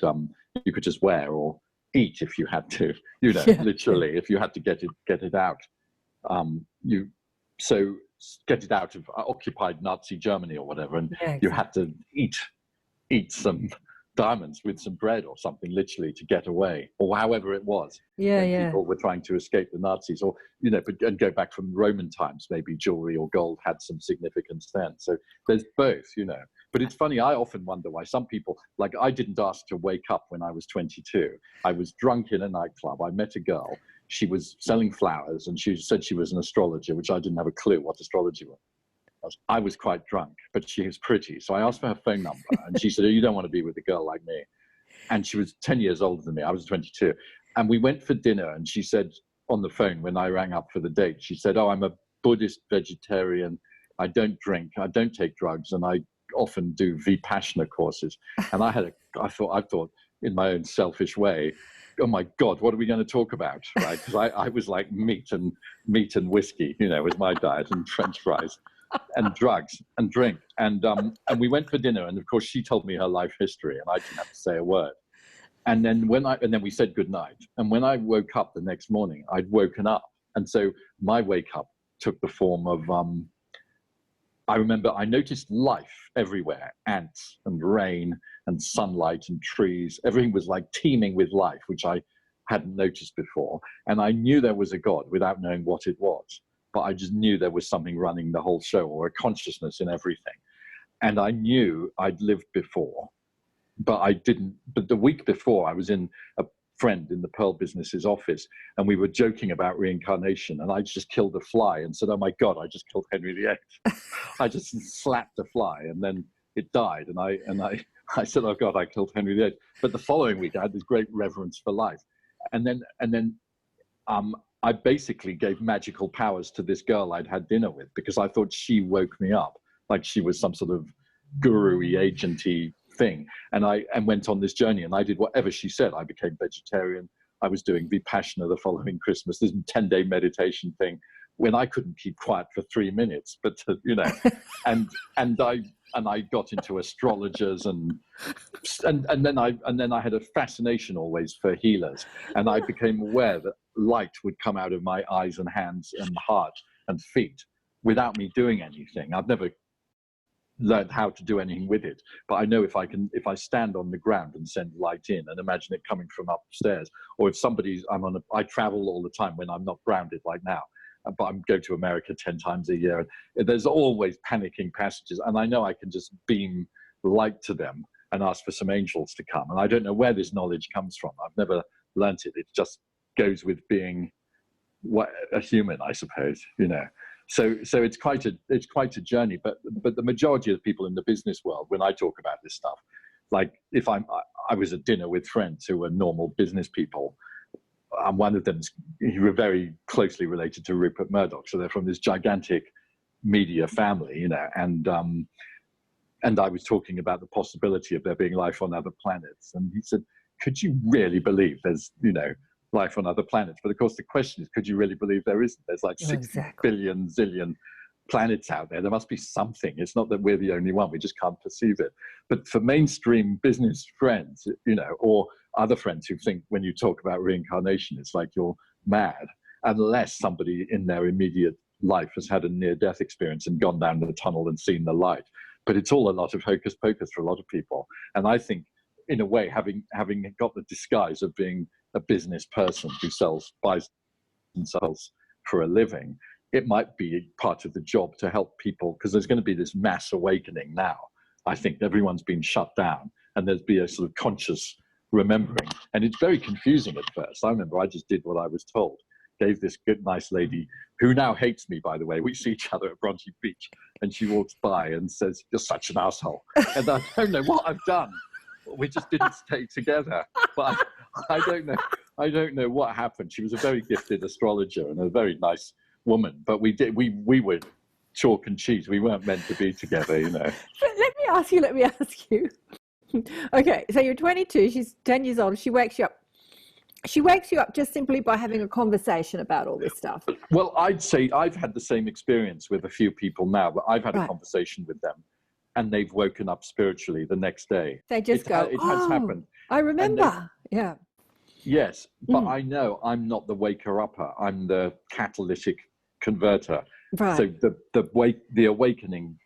just wear or eat if you had to, literally, if you had to get it out. Get it out of occupied Nazi Germany or whatever, and you had to eat some diamonds with some bread or something, literally, to get away, or however it was. People were trying to escape the Nazis, or and go back from Roman times, maybe jewelry or gold had some significance then. So there's both, But it's funny, I often wonder why some people, like, I didn't ask to wake up when I was 22. I was drunk in a nightclub. I met a girl. She was selling flowers, and she said she was an astrologer, which I didn't have a clue what astrology was. I was quite drunk, but she was pretty. So I asked for her phone number, and she said, "Oh, you don't want to be with a girl like me." And she was 10 years older than me. I was 22. And we went for dinner, and she said on the phone when I rang up for the date, she said, "Oh, I'm a Buddhist vegetarian. I don't drink. I don't take drugs. And I often do Vipassana courses." And I thought in my own selfish way, oh my God, what are we going to talk about? Right? Because I was like meat and whiskey, was my diet, and French fries. And drugs and drink, and we went for dinner, and of course she told me her life history, and I didn't have to say a word. And then then we said goodnight. And when I woke up the next morning, I'd woken up, and so my wake up took the form of I remember I noticed life everywhere: ants and rain and sunlight and trees. Everything was like teeming with life, which I hadn't noticed before. And I knew there was a God without knowing what it was. But I just knew there was something running the whole show, or a consciousness in everything. And I knew I'd lived before, but I didn't. But the week before, I was in a friend in the Pearl Business's office, and we were joking about reincarnation, and I just killed a fly and said, "Oh my God, I just killed Henry VIII." I just slapped a fly, and then it died, and I said, "Oh God, I killed Henry VIII." But the following week, I had this great reverence for life, and then I basically gave magical powers to this girl I'd had dinner with, because I thought she woke me up, like she was some sort of guru-y, agenty thing, and went on this journey, and I did whatever she said. I became vegetarian. I was doing Vipassana the following Christmas, this 10-day meditation thing, when I couldn't keep quiet for 3 minutes, but and I got into astrologers, and then I had a fascination always for healers, and I became aware that light would come out of my eyes and hands and heart and feet without me doing anything. I've never learned how to do anything with it, but I know if I stand on the ground and send light in and imagine it coming from upstairs, or if I travel all the time when I'm not grounded like now, but I'm going to America 10 times a year. There's always panicking passages, and I know I can just beam light to them and ask for some angels to come. And I don't know where this knowledge comes from. I've never learnt it. It just goes with being a human, I suppose, So it's quite a journey. But the majority of the people in the business world, when I talk about this stuff, like if I was at dinner with friends who were normal business people, and one of them, who were very closely related to Rupert Murdoch, so they're from this gigantic media family, and I was talking about the possibility of there being life on other planets, and he said, "Could you really believe there's life on other planets?" But of course the question is, could you really believe there isn't? There's like 60 billion zillion planets out there. There must be something. It's not that we're the only one, we just can't perceive it. But for mainstream business friends, or other friends who think when you talk about reincarnation, it's like you're mad, unless somebody in their immediate life has had a near-death experience and gone down the tunnel and seen the light. But it's all a lot of hocus pocus for a lot of people. And I think, in a way, having got the disguise of being a business person who buys and sells for a living, it might be part of the job to help people, because there's going to be this mass awakening now. I think everyone's been shut down, and there's be a sort of conscious remembering, and it's very confusing at first. I remember I just did what I was told, gave this good, nice lady, who now hates me, by the way. We see each other at Bronte Beach, and she walks by and says, "You're such an asshole." And I don't know what I've done. We just didn't stay together. But I don't know what happened. She was a very gifted astrologer and a very nice woman, but we were chalk and cheese. We weren't meant to be together, But let me ask you. Okay, so you're 22, she's 10 years old, she wakes you up. She wakes you up just simply by having a conversation about all this stuff. Well, I'd say I've had the same experience with a few people now, but I've had a conversation with them, and they've woken up spiritually the next day. They just it has happened. I remember. Yeah. Yes, but I know I'm not the waker-upper. I'm the catalytic converter. Right. So the awakening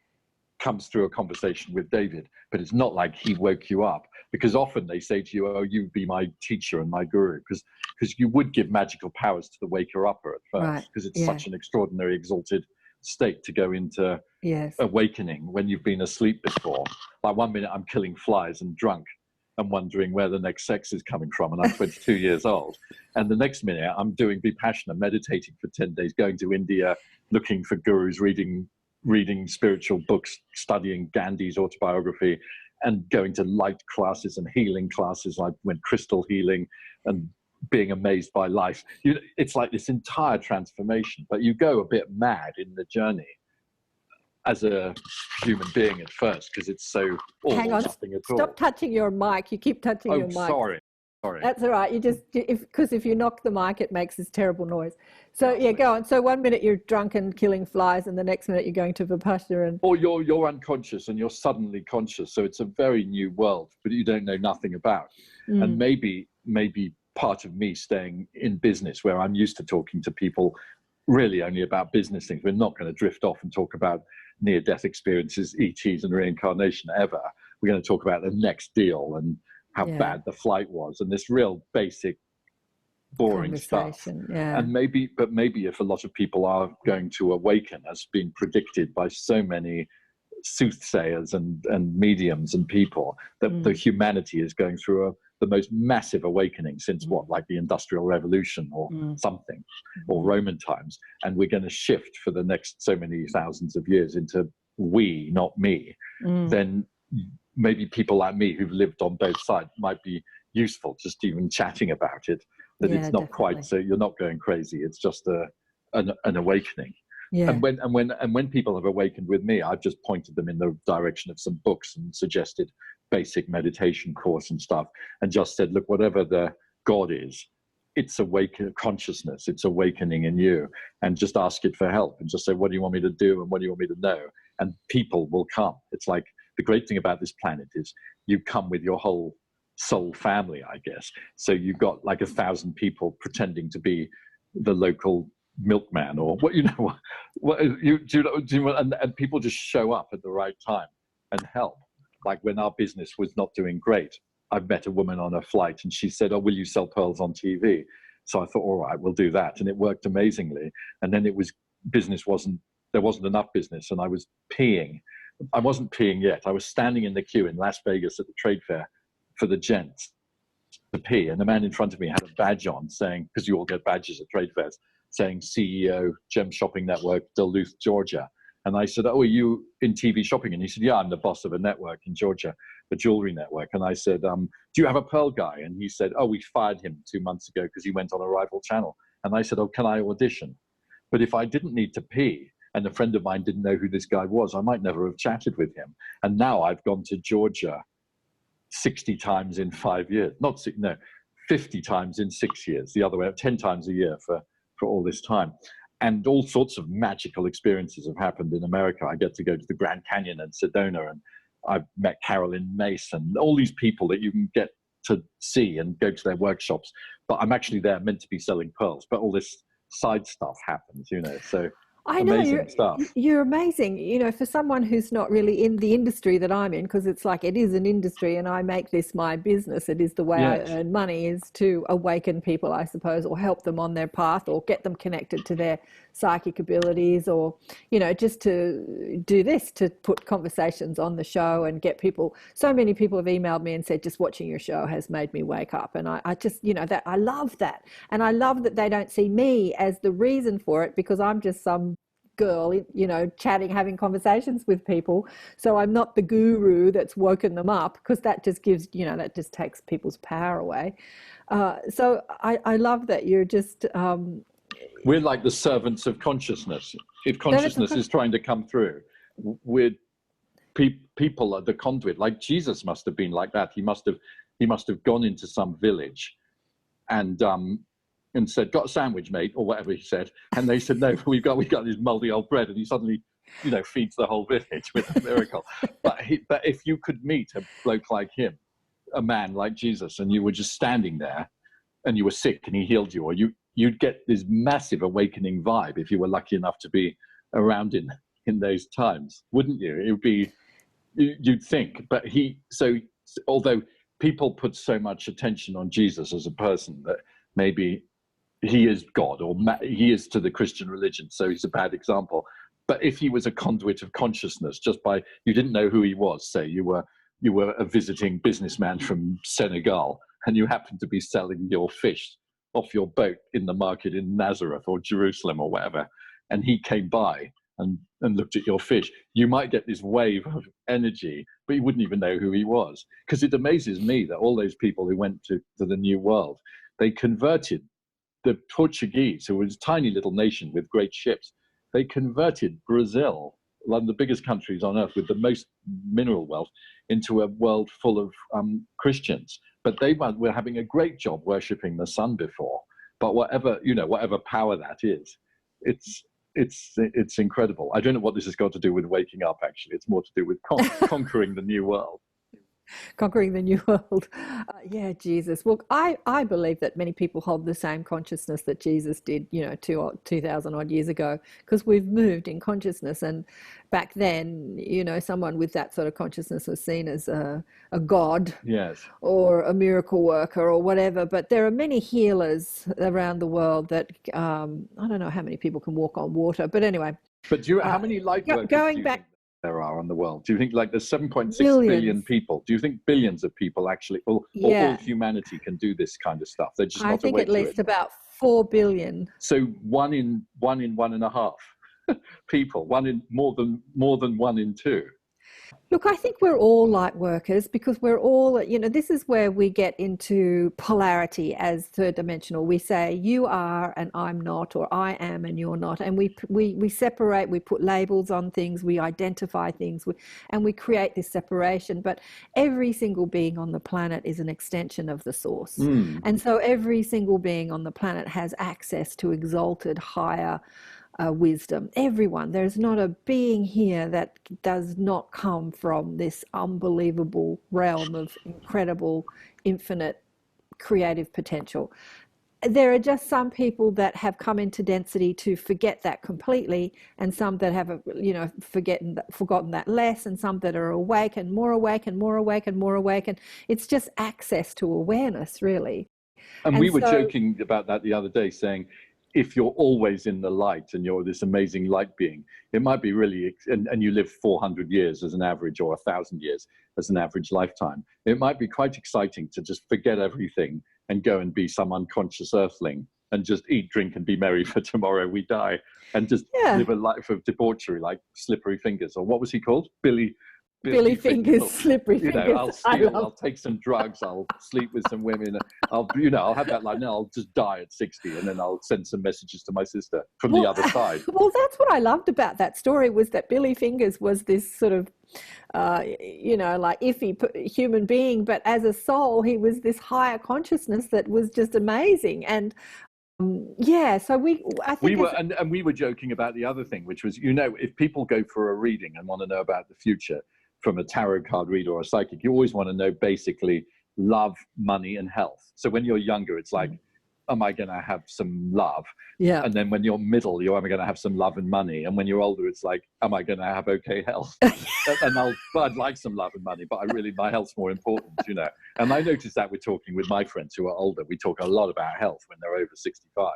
comes through a conversation with David, but it's not like he woke you up, because often they say to you, "Oh, you be my teacher and my guru," because you would give magical powers to the waker-upper at first, because it's such an extraordinary, exalted state to go into awakening when you've been asleep before. Like 1 minute I'm killing flies and drunk and wondering where the next sex is coming from, and I'm 22 years old, and the next minute I'm doing Vipassana, meditating for 10 days, going to India, looking for gurus, reading spiritual books, studying Gandhi's autobiography, and going to light classes and healing classes. I went crystal healing and being amazed by life. It's like this entire transformation, but you go a bit mad in the journey as a human being at first, because it's so Hang on, nothing at all. Stop touching your mic. You keep touching your mic. Sorry. That's all right. Because if you knock the mic, it makes this terrible noise. So go on. So 1 minute you're drunk and killing flies, and the next minute you're going to Vipassana, or you're unconscious and you're suddenly conscious. So it's a very new world, but you don't know nothing about. And maybe part of me staying in business, where I'm used to talking to people really only about business things. We're not going to drift off and talk about near-death experiences, ETs, and reincarnation ever. We're going to talk about the next deal and how bad the flight was, and this real basic boring stuff. And maybe if a lot of people are going to awaken, as been predicted by so many soothsayers and mediums and people, that the humanity is going through the most massive awakening since what, like the Industrial Revolution or something, or Roman times. And we're going to shift for the next so many thousands of years into we, not me. Then maybe people like me who've lived on both sides might be useful, just even chatting about it, that it's not quite so you're not going crazy. It's just an awakening. Yeah. And when people have awakened with me, I've just pointed them in the direction of some books and suggested basic meditation course and stuff, and just said, look, whatever the God is, it's awakening consciousness, it's awakening in you, and just ask it for help and just say, what do you want me to do and what do you want me to know? And people will come. It's like the great thing about this planet is you come with your whole soul family, I guess. So you've got like 1,000 people pretending to be the local milkman or what, you know, what you do, and people just show up at the right time and help. Like when our business was not doing great, I met a woman on a flight and she said, oh, will you sell pearls on TV? So I thought, all right, we'll do that. And it worked amazingly. And then there wasn't enough business, and I was peeing. I wasn't peeing yet. I was standing in the queue in Las Vegas at the trade fair for the gents to pee. And the man in front of me had a badge on saying, because you all get badges at trade fairs, saying CEO, Gem Shopping Network, Duluth, Georgia. And I said, oh, are you in TV shopping? And he said, yeah, I'm the boss of a network in Georgia, a jewelry network. And I said, do you have a pearl guy? And he said, oh, we fired him 2 months ago because he went on a rival channel. And I said, oh, can I audition? But if I didn't need to pee, and a friend of mine didn't know who this guy was, I might never have chatted with him. And now I've gone to Georgia 60 times in 5 years. 50 times in 6 years, the other way, 10 times a year for all this time. And all sorts of magical experiences have happened in America. I get to go to the Grand Canyon and Sedona, and I've met Carolyn Mace and all these people that you can get to see and go to their workshops. But I'm actually there meant to be selling pearls, but all this side stuff happens, you know, so I know you're amazing, you know, for someone who's not really in the industry that I'm in, because it's like it is an industry and I make this my business. It is the way I earn money, is to awaken people, I suppose, or help them on their path, or get them connected to their psychic abilities, or, you know, just to do this, to put conversations on the show and get people. So many people have emailed me and said, just watching your show has made me wake up. And I just, you know, that I love that. And I love that they don't see me as the reason for it, because I'm just some girl, you know, chatting, having conversations with people. So I'm not the guru that's woken them up, because that just gives, you know, that just takes people's power away. So I love that you're just... we're like the servants of consciousness. If consciousness is trying to come through, we're people are the conduit. Like Jesus must have been like that. He must have gone into some village and said, got a sandwich, mate, or whatever he said. And they said, no, we've got this moldy old bread. And he suddenly, you know, feeds the whole village with a miracle. But if you could meet a bloke like him, a man like Jesus, and you were just standing there and you were sick and he healed you, or you'd get this massive awakening vibe if you were lucky enough to be around in those times, wouldn't you? It would be, you'd think. But although people put so much attention on Jesus as a person that maybe he is God, or he is to the Christian religion, so he's a bad example. But if he was a conduit of consciousness, just by, you didn't know who he was, say you were a visiting businessman from Senegal, and you happened to be selling your fish off your boat in the market in Nazareth or Jerusalem or whatever, and he came by and looked at your fish, you might get this wave of energy, but you wouldn't even know who he was. Because it amazes me that all those people who went to the New World, they converted the Portuguese, who was a tiny little nation with great ships. They converted Brazil, one of the biggest countries on earth with the most mineral wealth, into a world full of Christians. But they were having a great job worshipping the sun before. But whatever power that is, it's incredible. I don't know what this has got to do with waking up, actually. It's more to do with conquering the new world. Conquering the new world. Yeah, Jesus. Well, I believe that many people hold the same consciousness that Jesus did, you know, 2,000 odd years ago, because we've moved in consciousness. And back then, you know, someone with that sort of consciousness was seen as a god, yes, or a miracle worker or whatever. But there are many healers around the world that, I don't know how many people can walk on water, but anyway. But how many light workers going back? there are on the world? Do you think like there's 7.6 Billions. billion people? Do you think billions of people actually, or all humanity can do this kind of stuff? They're just not I think awake at least to it. about 4 billion. So one in 1.5 people, more than 1 in 2. Look, I think we're all light workers because we're all, you know, this is where we get into polarity as third dimensional. We say you are and I'm not, or I am and you're not. And we separate, we put labels on things, we identify things, and we create this separation. But every single being on the planet is an extension of the source. And so every single being on the planet has access to exalted, higher wisdom. Everyone. There's not a being here that does not come from this unbelievable realm of incredible, infinite creative potential. There are just some people that have come into density to forget that completely, and some that have, you know, forgotten that less, and some that are awake and more awake and more awake and more awake. And it's just access to awareness, really. And we were joking about that the other day, saying, if you're always in the light and you're this amazing light being, it might be really, and you live 400 years as an average, or 1,000 years as an average lifetime, it might be quite exciting to just forget everything and go and be some unconscious earthling and just eat, drink, and be merry, for tomorrow we die, and just live a life of debauchery like Slippery Fingers, or what was he called? Billy Fingers, Slippery Fingers. You know, I'll steal, I'll take some drugs, I'll sleep with some women, I'll have that life, now I'll just die at 60, and then I'll send some messages to my sister from the other side. Well, that's what I loved about that story, was that Billy Fingers was this sort of, you know, like iffy human being, but as a soul, he was this higher consciousness that was just amazing. And so we were joking about the other thing, which was, you know, if people go for a reading and want to know about the future from a tarot card reader or a psychic, you always want to know basically love, money, and health. So when you're younger, it's like, am I going to have some love? Yeah. And then when you're middle, am I going to have some love and money? And when you're older, it's like, am I going to have okay health? And I'd like some love and money, but my health's more important, you know. And I noticed that we're talking with my friends who are older. We talk a lot about health when they're over 65,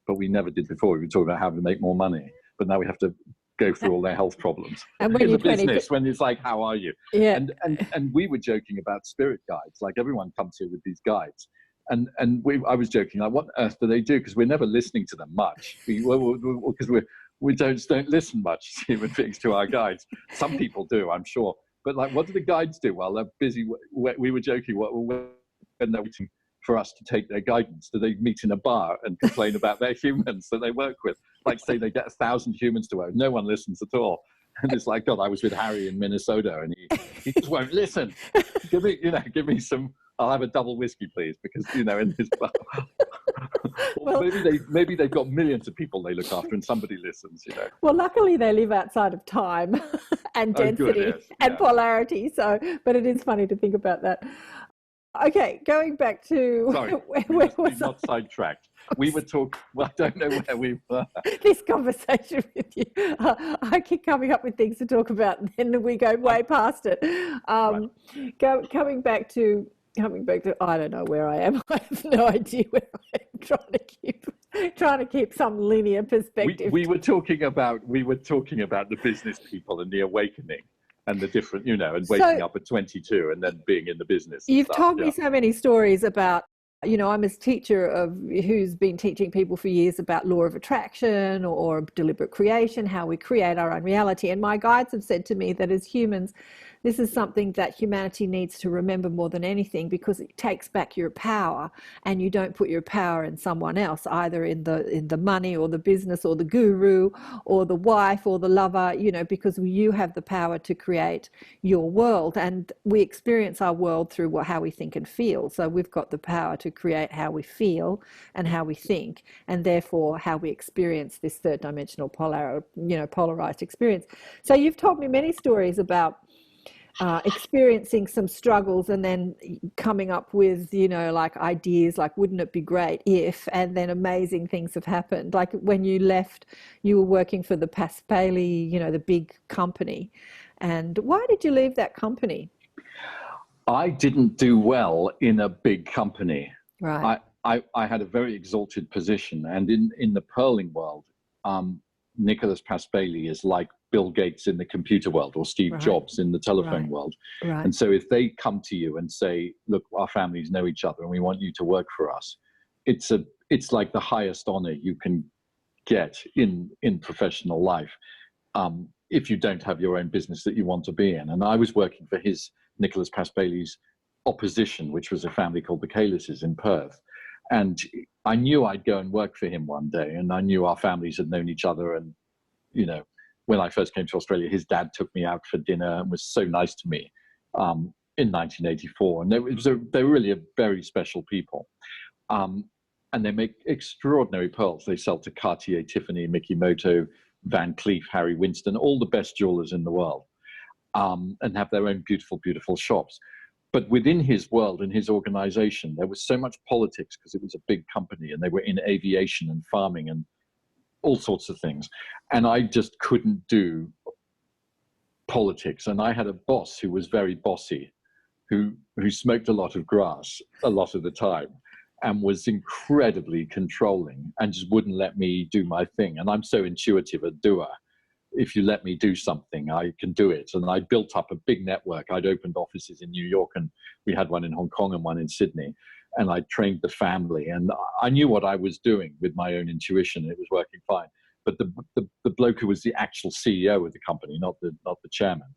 but we never did before. We were talking about how to make more money, but now we have to go through all their health problems. And when in the business, when it's like, how are you? Yeah. And we were joking about spirit guides. Like, everyone comes here with these guides. And I was joking, like, what on earth do they do? Because we're never listening to them much. Because we don't listen much, human beings, to our guides. Some people do, I'm sure. But like, what do the guides do while they're busy? We were joking, when they're waiting for us to take their guidance, do they meet in a bar and complain about their humans that they work with? Like, say they get 1,000 humans to work, no one listens at all. And it's like, God, I was with Harry in Minnesota, and he just won't listen. Give me some. I'll have a double whiskey, please, because, you know, in his bar. Well, maybe they've got millions of people they look after, and somebody listens, you know. Well, luckily they live outside of time and density and polarity. So, but it is funny to think about that. Okay, going back to where was not sidetracked. We were talking. Well, I don't know where we were. This conversation with you, I keep coming up with things to talk about, and then we go way past it. Coming back to, I don't know where I am. I have no idea where I am. Trying to keep some linear perspective. We were talking about the business people and the awakening. And the different, you know, and waking up at 22 and then being in the business. You've told me so many stories about, you know, I'm a teacher who's been teaching people for years about law of attraction or deliberate creation, how we create our own reality. And my guides have said to me that as humans, this is something that humanity needs to remember more than anything, because it takes back your power, and you don't put your power in someone else, either in the money or the business or the guru or the wife or the lover, you know, because you have the power to create your world, and we experience our world through how we think and feel. So we've got the power to create how we feel and how we think, and therefore how we experience this third dimensional polarized experience. So you've told me many stories about experiencing some struggles and then coming up with, you know, like ideas like, wouldn't it be great if, and then amazing things have happened. Like when you left, you were working for the Paspaley, you know, the big company. And why did you leave that company? I didn't do well in a big company. Right. I had a very exalted position, and in the pearling world, Nicholas Paspaley is like Bill Gates in the computer world or Steve Jobs in the telephone world. Right. And so if they come to you and say, look, our families know each other and we want you to work for us, it's like the highest honor you can get in professional life, if you don't have your own business that you want to be in. And I was working for Nicholas Paspaley's opposition, which was a family called the Calises in Perth. And I knew I'd go and work for him one day, and I knew our families had known each other. And, you know, when I first came to Australia, his dad took me out for dinner and was so nice to me in 1984. And they were really a very special people. And they make extraordinary pearls. They sell to Cartier, Tiffany, Mikimoto, Van Cleef, Harry Winston, all the best jewelers in the world, and have their own beautiful, beautiful shops. But within his world and his organization, there was so much politics because it was a big company and they were in aviation and farming and all sorts of things. And I just couldn't do politics. And I had a boss who was very bossy, who smoked a lot of grass a lot of the time and was incredibly controlling and just wouldn't let me do my thing. And I'm so intuitive a doer. If you let me do something, I can do it. And I built up a big network. I'd opened offices in New York, and we had one in Hong Kong and one in Sydney. And I trained the family, and I knew what I was doing with my own intuition. It was working fine. But the bloke who was the actual CEO of the company, not the chairman,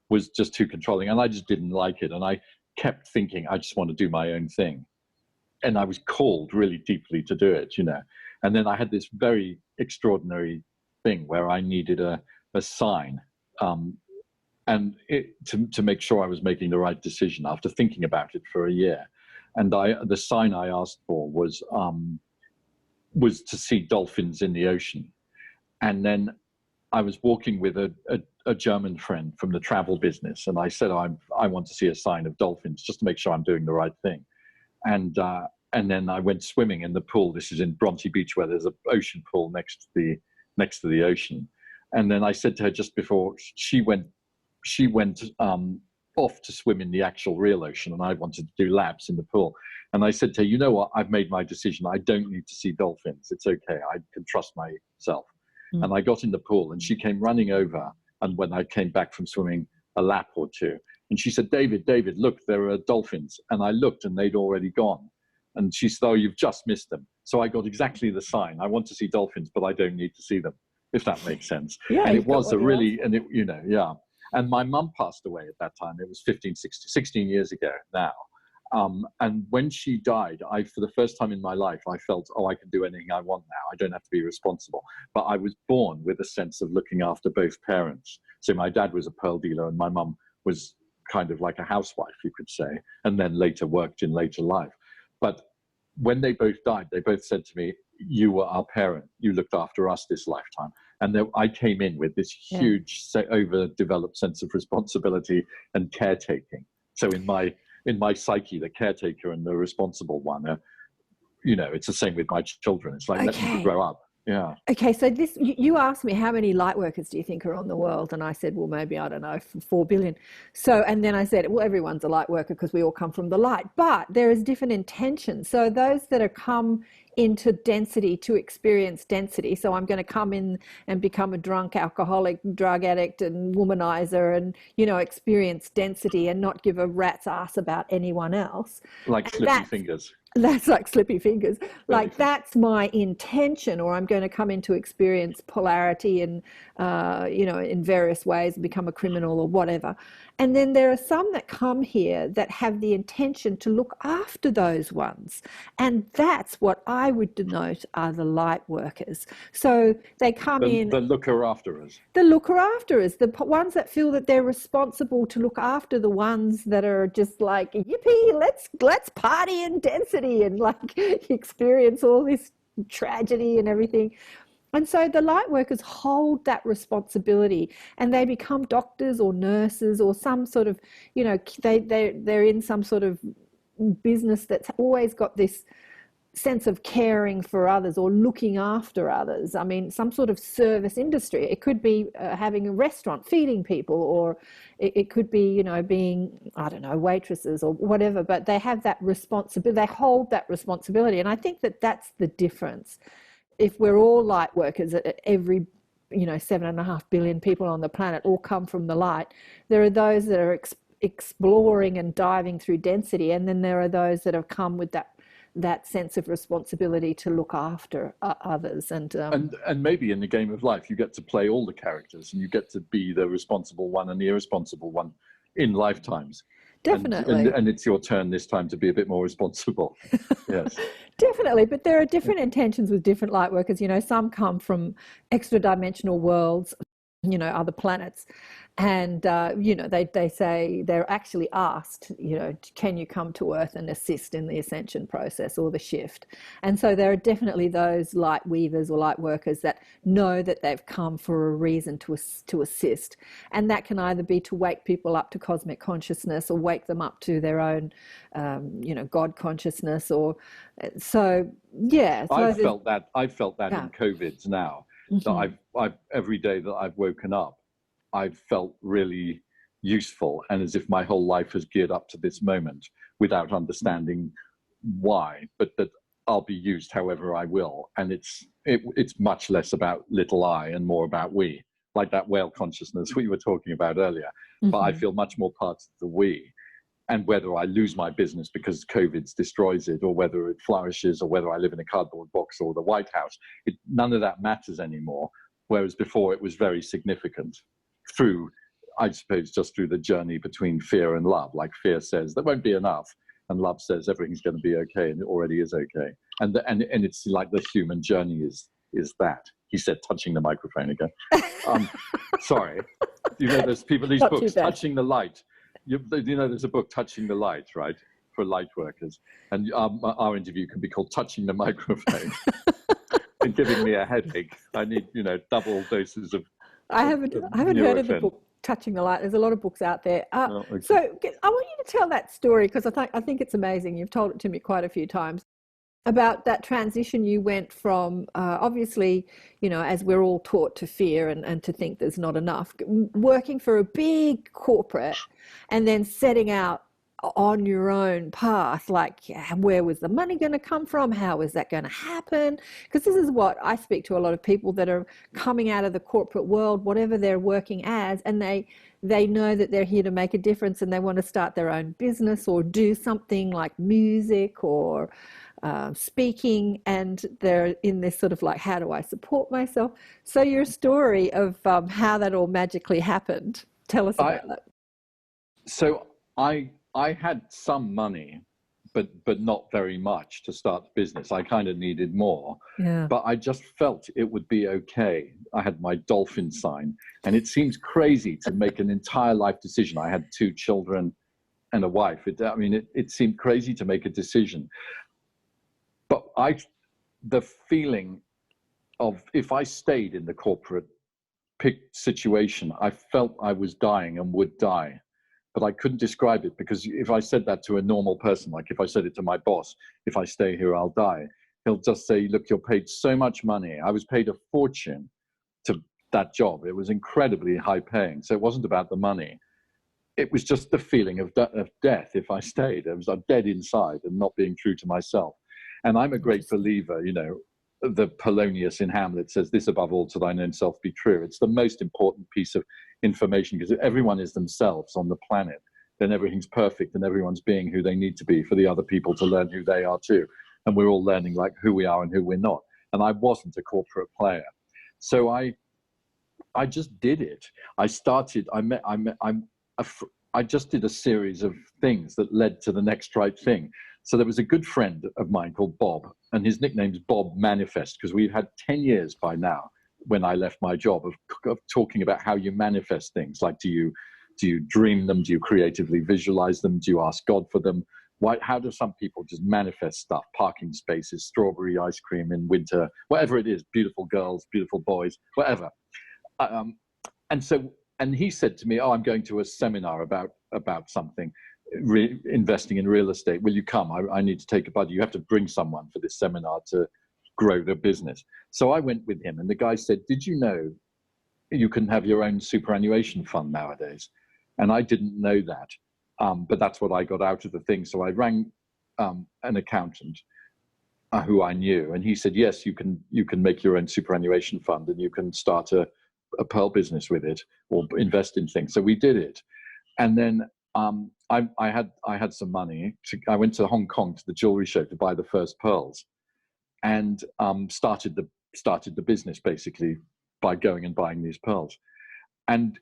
was just too controlling. And I just didn't like it. And I kept thinking, I just want to do my own thing. And I was called really deeply to do it, you know. And then I had this very extraordinary thing where I needed a sign, and to make sure I was making the right decision after thinking about it for a year. And the sign I asked for was to see dolphins in the ocean. And then I was walking with a German friend from the travel business, and I said, I want to see a sign of dolphins just to make sure I'm doing the right thing. And then I went swimming in the pool. This is in Bronte Beach, where there's an ocean pool next to the ocean. And then I said to her just before she went off to swim in the actual real ocean, and I wanted to do laps in the pool. And I said to her, you know what, I've made my decision. I don't need to see dolphins. It's okay. I can trust myself. Mm. And I got in the pool, and she came running over. And when I came back from swimming a lap or two, and she said, David, look, there are dolphins. And I looked, and they'd already gone. And she said, oh, you've just missed them. So I got exactly the sign. I want to see dolphins, but I don't need to see them, if that makes sense. Yeah, and it was yeah. And my mum passed away at that time. It was 16 years ago now. And when she died, for the first time in my life, I felt, I can do anything I want now. I don't have to be responsible. But I was born with a sense of looking after both parents. So my dad was a pearl dealer, and my mum was kind of like a housewife, you could say, and then later worked in later life. But when they both died, they both said to me, you were our parent. You looked after us this lifetime. And then I came in with this huge, overdeveloped sense of responsibility and caretaking. So in my psyche, the caretaker and the responsible one, it's the same with my children. It's like, let them grow up. Yeah. Okay, so you asked me how many light workers do you think are on the world, and I said, well, maybe, I don't know, 4 billion. So, and then I said, well, everyone's a light worker because we all come from the light, but there is different intentions. So those that are come into density to experience density. So I'm going to come in and become a drunk, alcoholic, drug addict and womanizer and, experience density and not give a rat's ass about anyone else. Like slipping fingers. That's like slippy fingers. Like that's my intention, or I'm going to come into experience polarity and, in various ways and become a criminal or whatever. And then there are some that come here that have the intention to look after those ones. And that's what I would denote are the light workers. So they come in. The looker afterers. The looker afterers, the ones that feel that they're responsible to look after the ones that are just like, yippee, let's party in density and like experience all this tragedy and everything. And so the light workers hold that responsibility, and they become doctors or nurses or some sort of, they're in some sort of business that's always got this sense of caring for others or looking after others. I mean, some sort of service industry. It could be having a restaurant, feeding people, or it could be, being, I don't know, waitresses or whatever, but they have that responsibility. They hold that responsibility. And I think that that's the difference. if we're all light workers, every 7.5 billion people on the planet all come from the light, there are those that are exploring and diving through density, and then there are those that have come with that sense of responsibility to look after others. And maybe in the game of life, you get to play all the characters, and you get to be the responsible one and the irresponsible one in lifetimes. Definitely. And it's your turn this time to be a bit more responsible. Yes. Definitely. But there are different intentions with different light workers. Some come from extra dimensional worlds, other planets. And, they say they're actually asked, can you come to Earth and assist in the ascension process or the shift? And so there are definitely those light weavers or light workers that know that they've come for a reason to assist. And that can either be to wake people up to cosmic consciousness or wake them up to their own, God consciousness. Or so, yeah. So I've felt that yeah. in COVID now. That I've every day that I've woken up, I've felt really useful, and as if my whole life has geared up to this moment without understanding why, but that I'll be used however I will. And it's much less about little I and more about we, like that whale consciousness we were talking about earlier. But I feel much more part of the we. And whether I lose my business because COVID destroys it, or whether it flourishes, or whether I live in a cardboard box or the White House, none of that matters anymore. Whereas before it was very significant through, I suppose, just through the journey between fear and love. Like fear says, there won't be enough. And love says, everything's going to be okay, and it already is okay. And it's like the human journey is that. He said, touching the microphone again. Sorry. There's people, these Not books, Touching the Light. There's a book, Touching the Light, right, for light workers, and our interview can be called Touching the Microphone. And giving me a headache. I need, double doses of. I haven't heard of the book Touching the Light. There's a lot of books out there. Okay. So I want you to tell that story, because I think it's amazing. You've told it to me quite a few times, about that transition you went from, obviously, as we're all taught to fear and to think there's not enough, working for a big corporate and then setting out on your own path. Like, where was the money going to come from? How is that going to happen? Because this is what I speak to a lot of people that are coming out of the corporate world, whatever they're working as, and they know that they're here to make a difference, and they want to start their own business or do something like music or speaking, and they're in this sort of like, how do I support myself? So your story of how that all magically happened, tell us about that. So I had some money, but not very much to start the business. I kind of needed more, but I just felt it would be okay. I had my dolphin sign, and it seems crazy to make an entire life decision. I had 2 children and a wife. It seemed crazy to make a decision. But the feeling of, if I stayed in the corporate situation, I felt I was dying and would die. But I couldn't describe it, because if I said that to a normal person, like if I said it to my boss, if I stay here, I'll die, he'll just say, look, you're paid so much money. I was paid a fortune to that job. It was incredibly high paying. So it wasn't about the money. It was just the feeling of death if I stayed. I was dead inside and not being true to myself. And I'm a great believer, the Polonius in Hamlet says, this above all to thine own self be true. It's the most important piece of information, because if everyone is themselves on the planet, then everything's perfect and everyone's being who they need to be for the other people to learn who they are too. And we're all learning like who we are and who we're not. And I wasn't a corporate player. So I just did it. I just did a series of things that led to the next right thing. So there was a good friend of mine called Bob, and his nickname's Bob Manifest, because we've had 10 years by now, when I left my job, of talking about how you manifest things. Like, do you dream them? Do you creatively visualize them? Do you ask God for them? How do some people just manifest stuff? Parking spaces, strawberry ice cream in winter, whatever it is, beautiful girls, beautiful boys, whatever. And he said to me, I'm going to a seminar about something. Investing in real estate. Will you come? I need to take a buddy. You have to bring someone for this seminar to grow the business. So I went with him, and the guy said, did you know you can have your own superannuation fund nowadays? And I didn't know that, but that's what I got out of the thing. So I rang an accountant, who I knew, and he said, yes, you can make your own superannuation fund, and you can start a pearl business with it, or invest in things. So we did it, and then I had some money. I went to Hong Kong to the jewelry show to buy the first pearls, and started the business basically by going and buying these pearls. And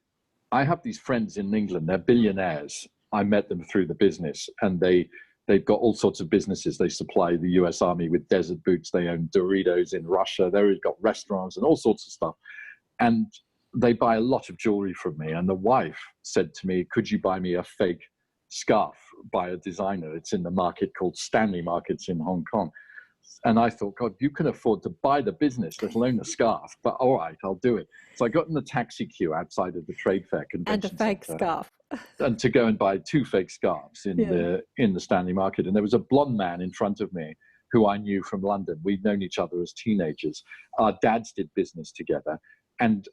I have these friends in England. They're billionaires. I met them through the business, and they've got all sorts of businesses. They supply the US Army with desert boots. They own Doritos in Russia. They've got restaurants and all sorts of stuff. And they buy a lot of jewelry from me. And the wife said to me, could you buy me a fake scarf by a designer? It's in the market called Stanley Markets in Hong Kong. And I thought, God, you can afford to buy the business, let alone a scarf. But all right, I'll do it. So I got in the taxi queue outside of the Trade Fair Convention And a fake Center, scarf. and to go and buy 2 fake scarves in the Stanley Market. And there was a blonde man in front of me who I knew from London. We'd known each other as teenagers. Our dads did business together. And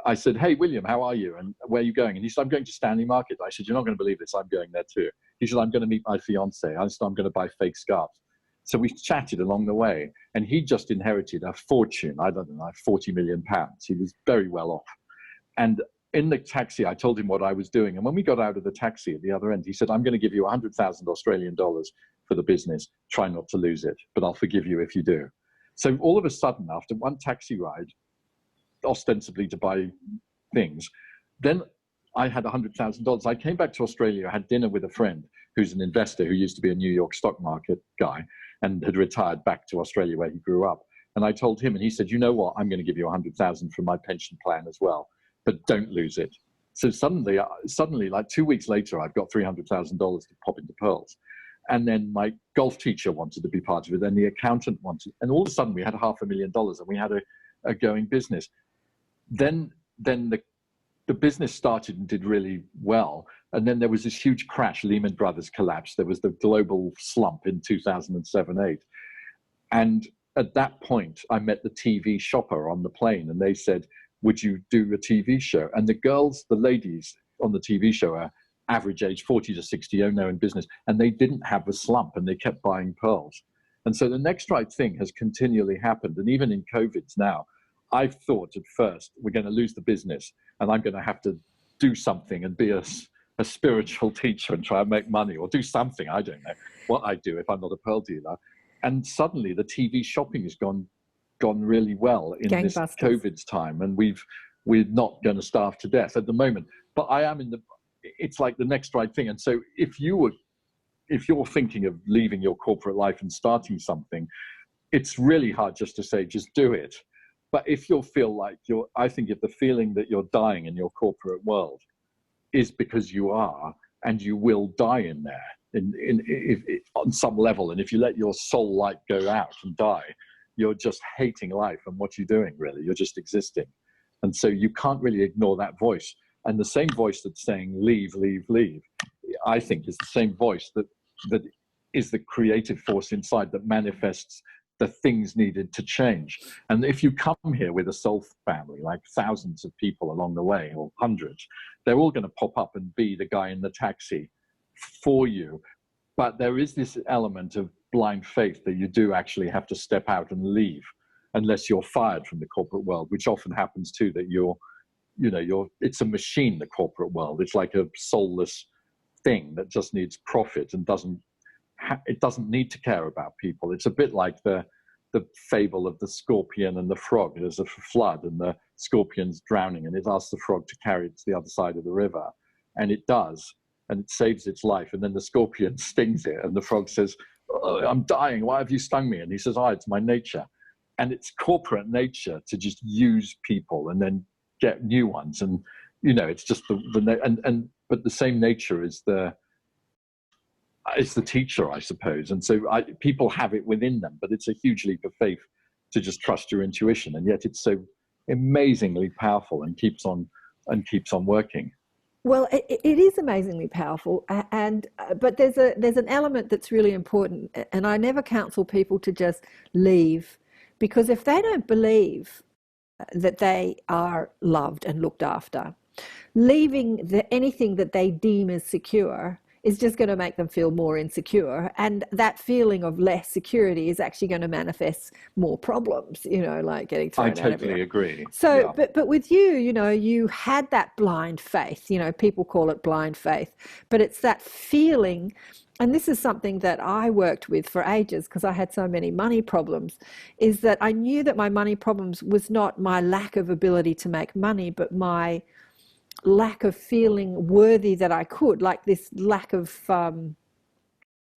I said, hey, William, how are you? And where are you going? And he said, I'm going to Stanley Market. I said, you're not going to believe this. I'm going there too. He said, I'm going to meet my fiance. I said, I'm going to buy fake scarves. So we chatted along the way, and he just inherited a fortune. I don't know, like 40 million pounds. He was very well off. And in the taxi, I told him what I was doing. And when we got out of the taxi at the other end, he said, I'm going to give you 100,000 Australian dollars for the business. Try not to lose it, but I'll forgive you if you do. So all of a sudden, after one taxi ride, ostensibly to buy things, then I had $100,000. I came back to Australia, I had dinner with a friend who's an investor who used to be a New York stock market guy and had retired back to Australia where he grew up. And I told him, and he said, you know what, I'm going to give you 100,000 from my pension plan as well, but don't lose it. So suddenly, like 2 weeks later, I've got $300,000 to pop into pearls. And then my golf teacher wanted to be part of it, and the accountant wanted, and all of a sudden we had $500,000 and we had a going business. Then the business started and did really well. And then there was this huge crash. Lehman Brothers collapsed. There was the global slump in 2007-8. And at that point, I met the TV shopper on the plane, and they said, would you do a TV show? And the ladies on the TV show are average age 40 to 60, now in business. And they didn't have a slump, and they kept buying pearls. And so the next right thing has continually happened. And even in COVID now, I've thought at first, we're going to lose the business, and I'm going to have to do something and be a spiritual teacher and try and make money, or do something. I don't know what I do if I'm not a pearl dealer. And suddenly the TV shopping has gone really well in this COVID's time, and we're not going to starve to death at the moment. But I am it's like the next right thing. And so if you're thinking of leaving your corporate life and starting something, it's really hard just to say, just do it. But if you feel like I think if the feeling that you're dying in your corporate world is because you are, and you will die in there on some level. And if you let your soul light go out and die, you're just hating life and what you're doing, really. You're just existing. And so you can't really ignore that voice. And the same voice that's saying, leave, leave, leave, I think is the same voice that is the creative force inside that manifests the things needed to change. And if you come here with a soul family, like thousands of people along the way, or hundreds, they're all going to pop up and be the guy in the taxi for you. But there is this element of blind faith that you do actually have to step out and leave, unless you're fired from the corporate world, which often happens too, that it's a machine, the corporate world. It's like a soulless thing that just needs profit and it doesn't need to care about people. It's a bit like the fable of the scorpion and the frog. There's a flood and the scorpion's drowning, and it asks the frog to carry it to the other side of the river, and it does, and it saves its life. And then the scorpion stings it, and the frog says, oh, I'm dying, why have you stung me? And he says, it's my nature. And it's corporate nature to just use people and then get new ones. And it's just but the same nature is it's the teacher, I suppose. And so people have it within them, but it's a huge leap of faith to just trust your intuition. And yet it's so amazingly powerful and keeps on working. Well, it is amazingly powerful, but there's an element that's really important, and I never counsel people to just leave, because if they don't believe that they are loved and looked after, leaving anything that they deem as secure is just going to make them feel more insecure. And that feeling of less security is actually going to manifest more problems, you know, like getting thrown out I totally everywhere. agree. So, but with you, you know, you had that blind faith, you know, people call it blind faith, but it's that feeling. And this is something that I worked with for ages because I had so many money problems, is that I knew that my money problems was not my lack of ability to make money, but my lack of feeling worthy that I could, like this lack of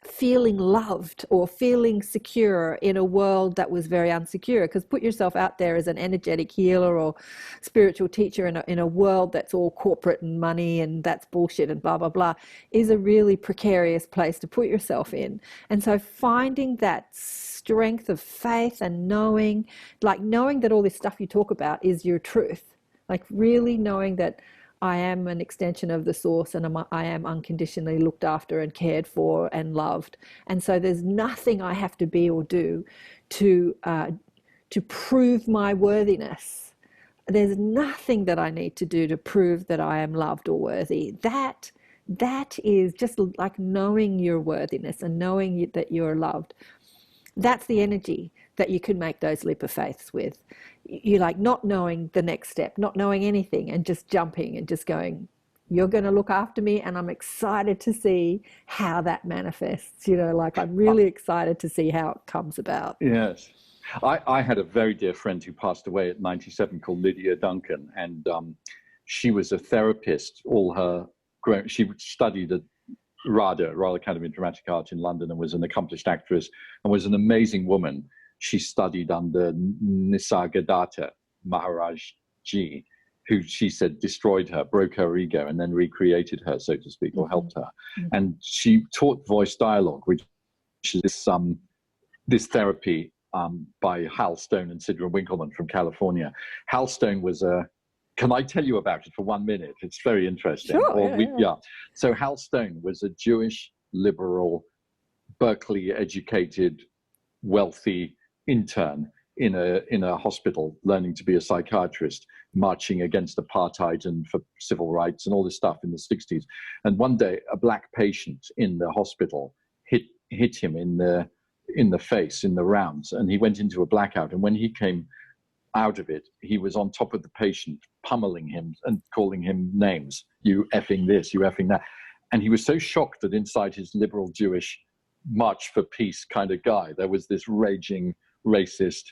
feeling loved or feeling secure in a world that was very unsecure. Because put yourself out there as an energetic healer or spiritual teacher in a world that's all corporate and money and that's bullshit and blah, blah, blah, is a really precarious place to put yourself in. And so finding that strength of faith and knowing that all this stuff you talk about is your truth, like really knowing that I am an extension of the source and I am unconditionally looked after and cared for and loved. And so there's nothing I have to be or do to prove my worthiness. There's nothing that I need to do to prove that I am loved or worthy. That is just like knowing your worthiness and knowing that you're loved. That's the energy that you can make those leap of faiths with. You like not knowing the next step, not knowing anything and just jumping and just going, you're going to look after me and I'm excited to see how that manifests. You know, like I'm really excited to see how it comes about. Yes. I had a very dear friend who passed away at 97 called Lydia Duncan, and she was a therapist. She studied at RADA, Royal Academy of Dramatic Art in London, and was an accomplished actress and was an amazing woman. She studied under Nisargadatta Maharaj Ji, who she said destroyed her, broke her ego, and then recreated her, so to speak, or helped her. And she taught voice dialogue, which is this therapy by Hal Stone and Sidra Winkleman from California. Hal Stone was can I tell you about it for 1 minute? It's very interesting. Sure, So Hal Stone was a Jewish, liberal, Berkeley-educated, wealthy intern in a hospital, learning to be a psychiatrist, marching against apartheid and for civil rights and all this stuff in the 60s. And one day, a black patient in the hospital hit him in the face in the rounds, and he went into a blackout. And when he came out of it, he was on top of the patient, pummeling him and calling him names. You effing this, you effing that. And he was so shocked that inside his liberal Jewish March for Peace kind of guy, there was this raging, racist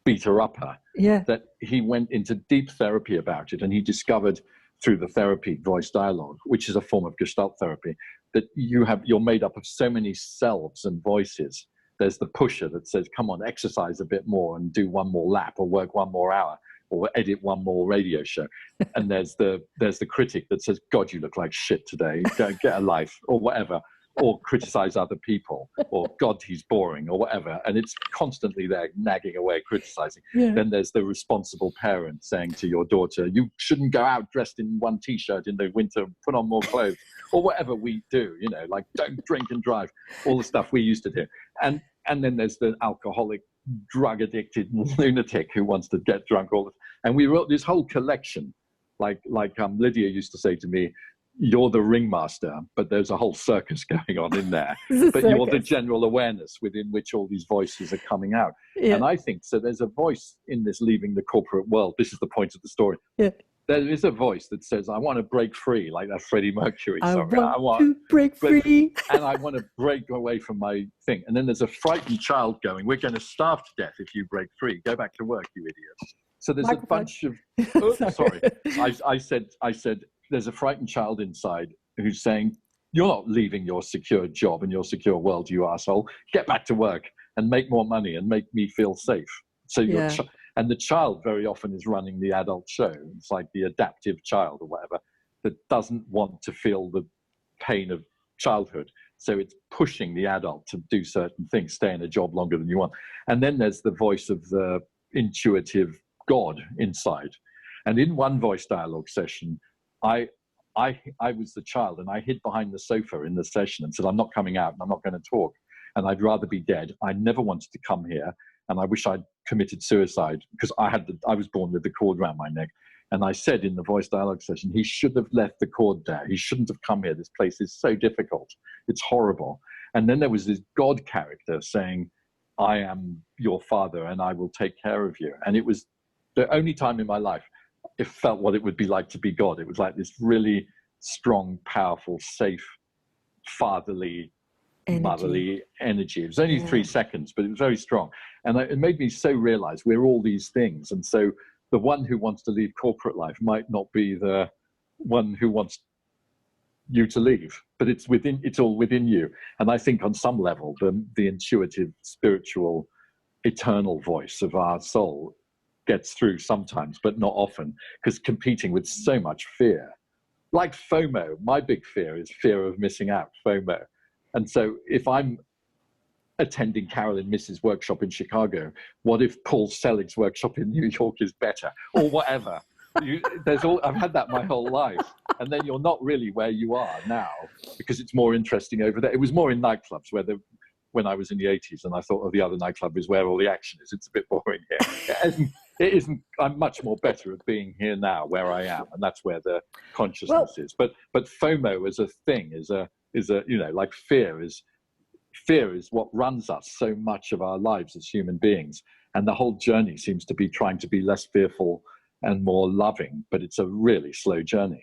beater-upper, that he went into deep therapy about it. And he discovered through the therapy voice dialogue, which is a form of Gestalt therapy, that you're made up of so many selves and voices. There's the pusher that says, come on, exercise a bit more and do one more lap or work one more hour or edit one more radio show. And there's the critic that says, God, you look like shit today, go get a life, or whatever, or criticize other people, or God, he's boring, or whatever. And it's constantly there nagging away, criticizing. Then there's the responsible parent saying to your daughter, you shouldn't go out dressed in one t-shirt in the winter, put on more clothes, or whatever we do, you know, like don't drink and drive, all the stuff we used to do. And then there's the alcoholic, drug-addicted lunatic who wants to get drunk all the time. And we wrote this whole collection, like Lydia used to say to me, you're the ringmaster, but there's a whole circus going on in there. But you're the general awareness within which all these voices are coming out. And I think, so there's a voice in this leaving the corporate world. This is the point of the story. There is a voice that says, I want to break free, like that Freddie Mercury song. I want to break free. And I want to break away from my thing. And then there's a frightened child going, we're going to starve to death if you break free. Go back to work, you idiot. So there's a bunch of, I said, there's a frightened child inside who's saying, you're not leaving your secure job and your secure world, you asshole. Get back to work and make more money and make me feel safe. So and the child very often is running the adult show. It's like the adaptive child or whatever that doesn't want to feel the pain of childhood. So it's pushing the adult to do certain things, stay in a job longer than you want. And then there's the voice of the intuitive God inside. And in one voice dialogue session, I was the child, and I hid behind the sofa in the session and said, I'm not coming out and I'm not going to talk. And I'd rather be dead. I never wanted to come here. And I wish I'd committed suicide because I was born with the cord around my neck. And I said in the voice dialogue session, he should have left the cord there. He shouldn't have come here. This place is so difficult. It's horrible. And then there was this God character saying, I am your father and I will take care of you. And it was the only time in my life it felt what it would be like to be God. It was like this really strong, powerful, safe, fatherly, motherly energy. It was only 3 seconds, but it was very strong. And it made me so realize we're all these things. And so the one who wants to leave corporate life might not be the one who wants you to leave, but it's all within you. And I think on some level, the intuitive, spiritual, eternal voice of our soul gets through sometimes, but not often, because competing with so much fear, like FOMO. My big fear is fear of missing out, FOMO. And so if I'm attending Carolyn Miss's workshop in Chicago, what if Paul Selig's workshop in New York is better, or whatever? I've had that my whole life, and then you're not really where you are now because it's more interesting over there. It was more in nightclubs when I was in the 80s, and I thought, the other nightclub is where all the action is. It's a bit boring here. It isn't. I'm much more better at being here now, where I am, and that's where the consciousness is. But FOMO as a thing is like fear is what runs us so much of our lives as human beings, and the whole journey seems to be trying to be less fearful and more loving, but it's a really slow journey.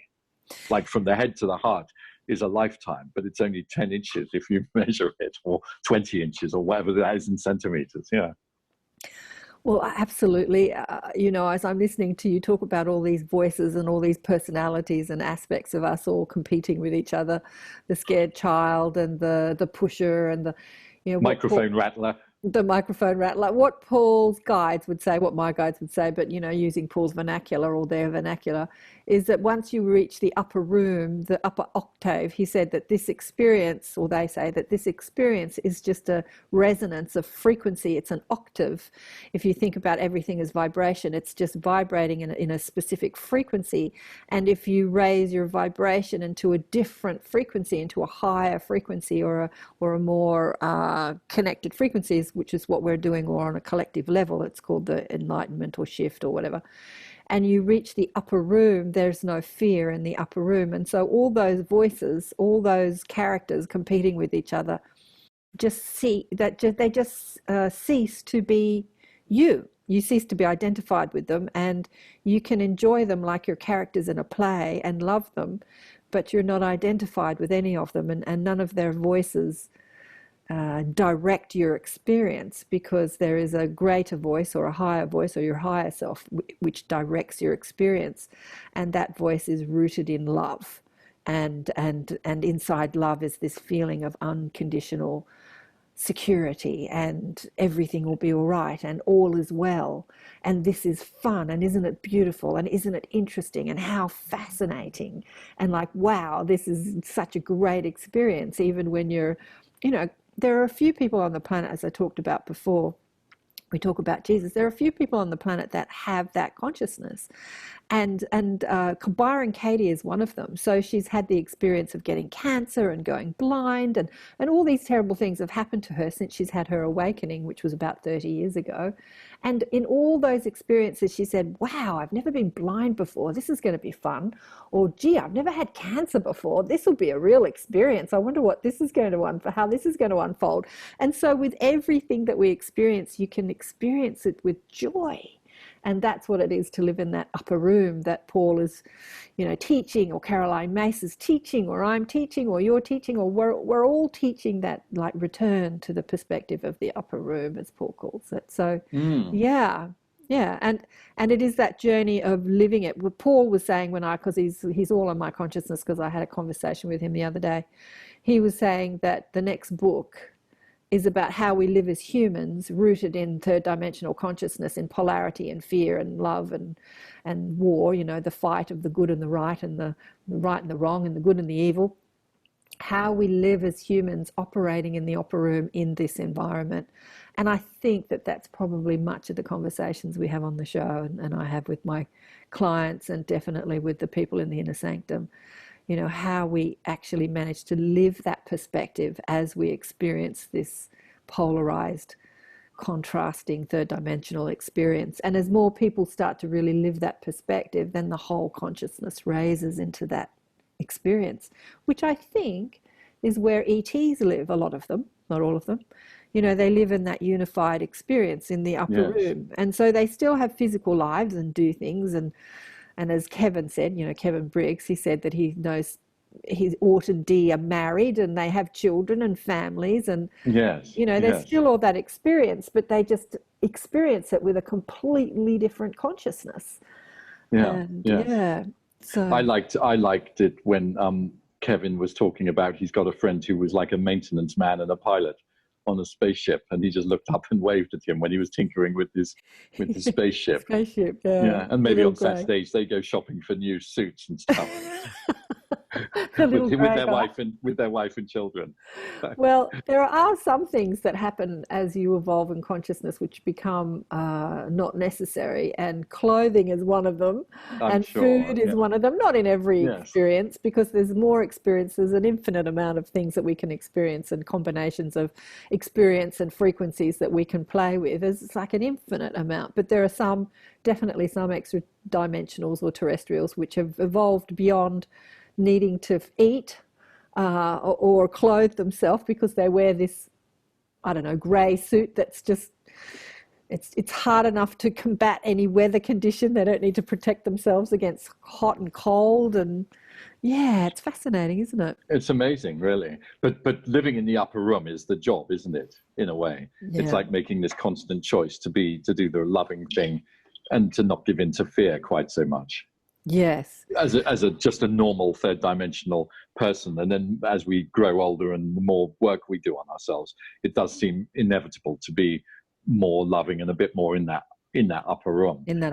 Like from the head to the heart is a lifetime, but it's only 10 inches if you measure it, or 20 inches, or whatever that is in centimeters. Yeah. Well, absolutely. As I'm listening to you talk about all these voices and all these personalities and aspects of us all competing with each other, the scared child and the pusher and the microphone rattler. The microphone rattler, what Paul's guides would say, what my guides would say, but using Paul's vernacular or their vernacular, is that once you reach the upper room, the upper octave, he said that this experience, or they say that this experience is just a resonance of frequency. It's an octave. If you think about everything as vibration, it's just vibrating in a specific frequency. And if you raise your vibration into a different frequency, into a higher frequency or a more connected frequencies, which is what we're doing, or on a collective level, it's called the enlightenment or shift or whatever, and you reach the upper room, there's no fear in the upper room. And so all those voices, all those characters competing with each other, just cease to be you. You cease to be identified with them, and you can enjoy them like your characters in a play and love them, but you're not identified with any of them, and none of their voices direct your experience, because there is a greater voice or a higher voice or your higher self which directs your experience, and that voice is rooted in love, and inside love is this feeling of unconditional security, and everything will be all right, and all is well, and this is fun, and isn't it beautiful, and isn't it interesting, and how fascinating, and like, wow, this is such a great experience. Even when you're, there are a few people on the planet, as I talked about before, we talk about Jesus, there are a few people on the planet that have that consciousness. And Byron Katie is one of them. So she's had the experience of getting cancer and going blind, and all these terrible things have happened to her since she's had her awakening, which was about 30 years ago. And in all those experiences, she said, wow, I've never been blind before. This is going to be fun. Or, gee, I've never had cancer before. This will be a real experience. I wonder what this is going to how this is going to unfold. And so with everything that we experience, you can experience it with joy. And that's what it is to live in that upper room that Paul is, teaching, or Caroline Mace is teaching, or I'm teaching, or you're teaching, or we're all teaching that, like, return to the perspective of the upper room, as Paul calls it. So, yeah. And it is that journey of living it. What Paul was saying because he's all on my consciousness, because I had a conversation with him the other day. He was saying that the next book is about how we live as humans, rooted in third dimensional consciousness, in polarity and fear and love and war, the fight of the good and the right, and the right and the wrong, and the good and the evil. How we live as humans operating in the upper room in this environment. And I think that that's probably much of the conversations we have on the show, and I have with my clients, and definitely with the people in the inner sanctum. How we actually manage to live that perspective as we experience this polarized contrasting third dimensional experience. And as more people start to really live that perspective, then the whole consciousness raises into that experience, which I think is where ETs live, a lot of them, not all of them. You know, they live in that unified experience in the upper room. And so they still have physical lives and do things. And as Kevin said, you know, Kevin Briggs, he said that he knows his Ort and Dee are married and they have children and families, and you know, there's still all that experience, but they just experience it with a completely different consciousness. So I liked it when Kevin was talking about, he's got a friend who was like a maintenance man and a pilot on a spaceship, and he just looked up and waved at him when he was tinkering with his spaceship. And maybe on Saturdays they go shopping for new suits and stuff. with their wife and children. Well, there are some things that happen as you evolve in consciousness which become not necessary, and clothing is one of them, food is one of them. Not in every experience, because there's more experiences, an infinite amount of things that we can experience, and combinations of experience and frequencies that we can play with. It's like an infinite amount, but there are definitely some extra dimensionals or terrestrials which have evolved beyond needing to eat or clothe themselves, because they wear this, I don't know, grey suit that's just, it's hard enough to combat any weather condition. They don't need to protect themselves against hot and cold. And it's fascinating, isn't it? It's amazing, really. But living in the upper room is the job, isn't it? In a way, it's like making this constant choice to do the loving thing and to not give in to fear quite so much. Yes. As just a normal third dimensional person. And then as we grow older and the more work we do on ourselves, it does seem inevitable to be more loving and a bit more in that upper room. And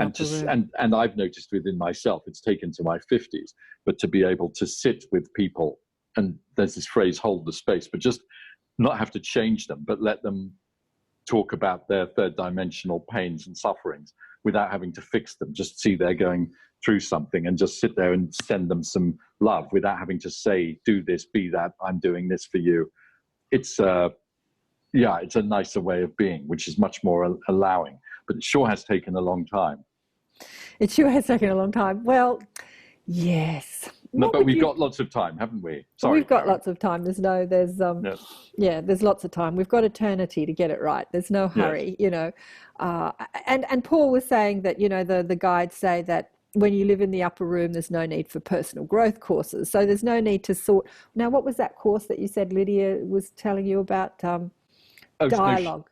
I've noticed within myself, it's taken to my 50s, but to be able to sit with people, and there's this phrase, hold the space, but just not have to change them, but let them talk about their third dimensional pains and sufferings without having to fix them. Just see they're going through something and just sit there and send them some love without having to say, do this, be that, I'm doing this for you. It's a nicer way of being, which is much more allowing, but it sure has taken a long time. It sure has taken a long time. Well, yes. No, but we've got lots of time, haven't we? Sorry, we've got lots of time. There's lots of time. We've got eternity to get it right. There's no hurry, you know. And Paul was saying that, you know, the guides say that when you live in the upper room, there's no need for personal growth courses. So there's no need to sort. Now, what was that course that you said Lydia was telling you about? Dialogue.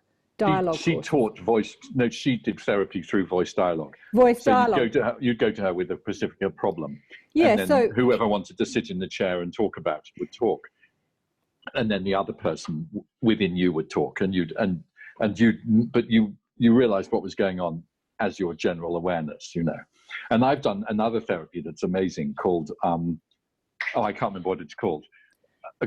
She taught voice. No, she did therapy through voice dialogue. You'd go to her with a specific problem. Yeah. And then whoever wanted to sit in the chair and talk about it would talk, and then the other person within you would talk, and you realized what was going on as your general awareness, you know. And I've done another therapy that's amazing called I can't remember what it's called.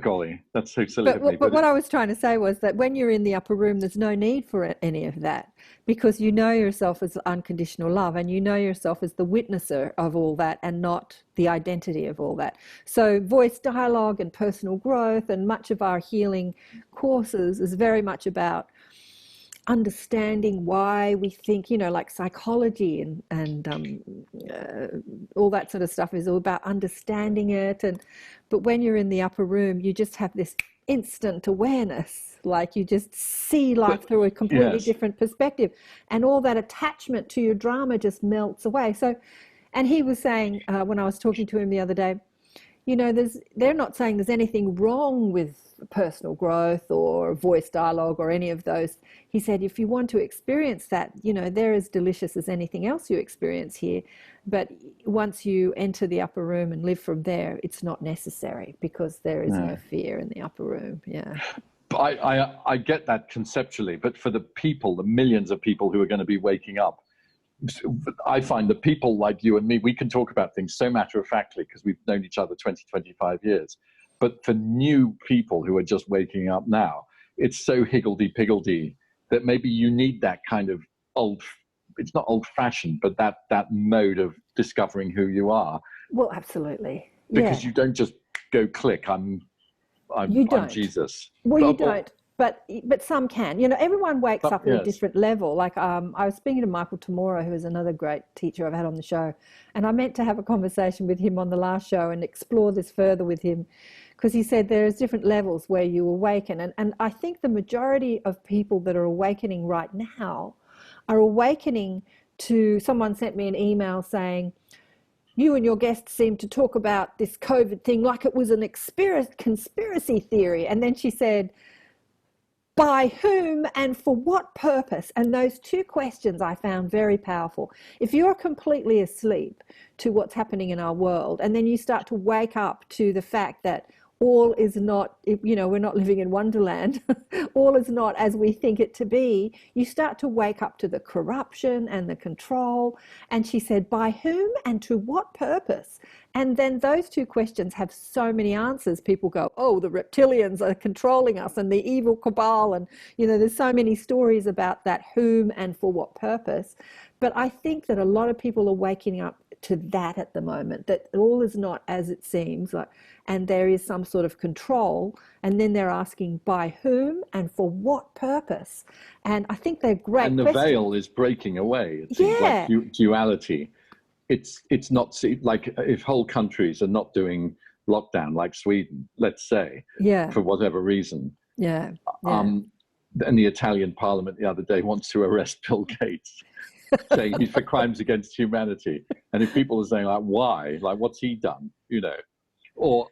Golly, that's so silly of me. But what I was trying to say was that when you're in the upper room, there's no need for any of that, because you know yourself as unconditional love, and you know yourself as the witnesser of all that and not the identity of all that. So voice dialogue and personal growth and much of our healing courses is very much about understanding why we think, you know, like psychology and all that sort of stuff is all about understanding it. But when you're in the upper room, you just have this instant awareness, like you just see life through a completely different perspective, and all that attachment to your drama just melts away. So, and he was saying when I was talking to him the other day, you know, they're not saying there's anything wrong with personal growth or voice dialogue or any of those. He said, if you want to experience that, you know, they're as delicious as anything else you experience here. But once you enter the upper room and live from there, it's not necessary, because there is no fear in the upper room. Yeah. I get that conceptually, but for the millions of people who are going to be waking up, I find that people like you and me, we can talk about things so matter-of-factly because we've known each other 20, 25 years. But for new people who are just waking up now, it's so higgledy-piggledy that maybe you need that kind of it's not old-fashioned, but that mode of discovering who you are. Well, absolutely. Because you don't just go click, I'm Jesus. Well, you don't. but some can. Everyone wakes up at a different level. Like I was speaking to Michael Tamora, who is another great teacher I've had on the show, and I meant to have a conversation with him on the last show and explore this further with him, because he said there's different levels where you awaken, and I think the majority of people that are awakening right now are awakening to. Someone sent me an email saying, you and your guests seem to talk about this COVID thing like it was an conspiracy theory. And then she said, by whom and for what purpose? And those two questions I found very powerful. If you're completely asleep to what's happening in our world, and then you start to wake up to the fact that all is not, we're not living in Wonderland, all is not as we think it to be, you start to wake up to the corruption and the control. And she said, by whom and to what purpose? And then those two questions have so many answers. People go, oh, the reptilians are controlling us and the evil cabal. And, there's so many stories about that whom and for what purpose. But I think that a lot of people are waking up to that at the moment, that all is not as it seems, and there is some sort of control, and then they're asking by whom and for what purpose. And I think they're great and the questions. veil is breaking away. It seems like duality. It's not like if whole countries are not doing lockdown, like Sweden, let's say, for whatever reason. And the Italian parliament the other day wants to arrest Bill Gates, saying he's for crimes against humanity. And if people are saying, like, why? Like, what's he done? Or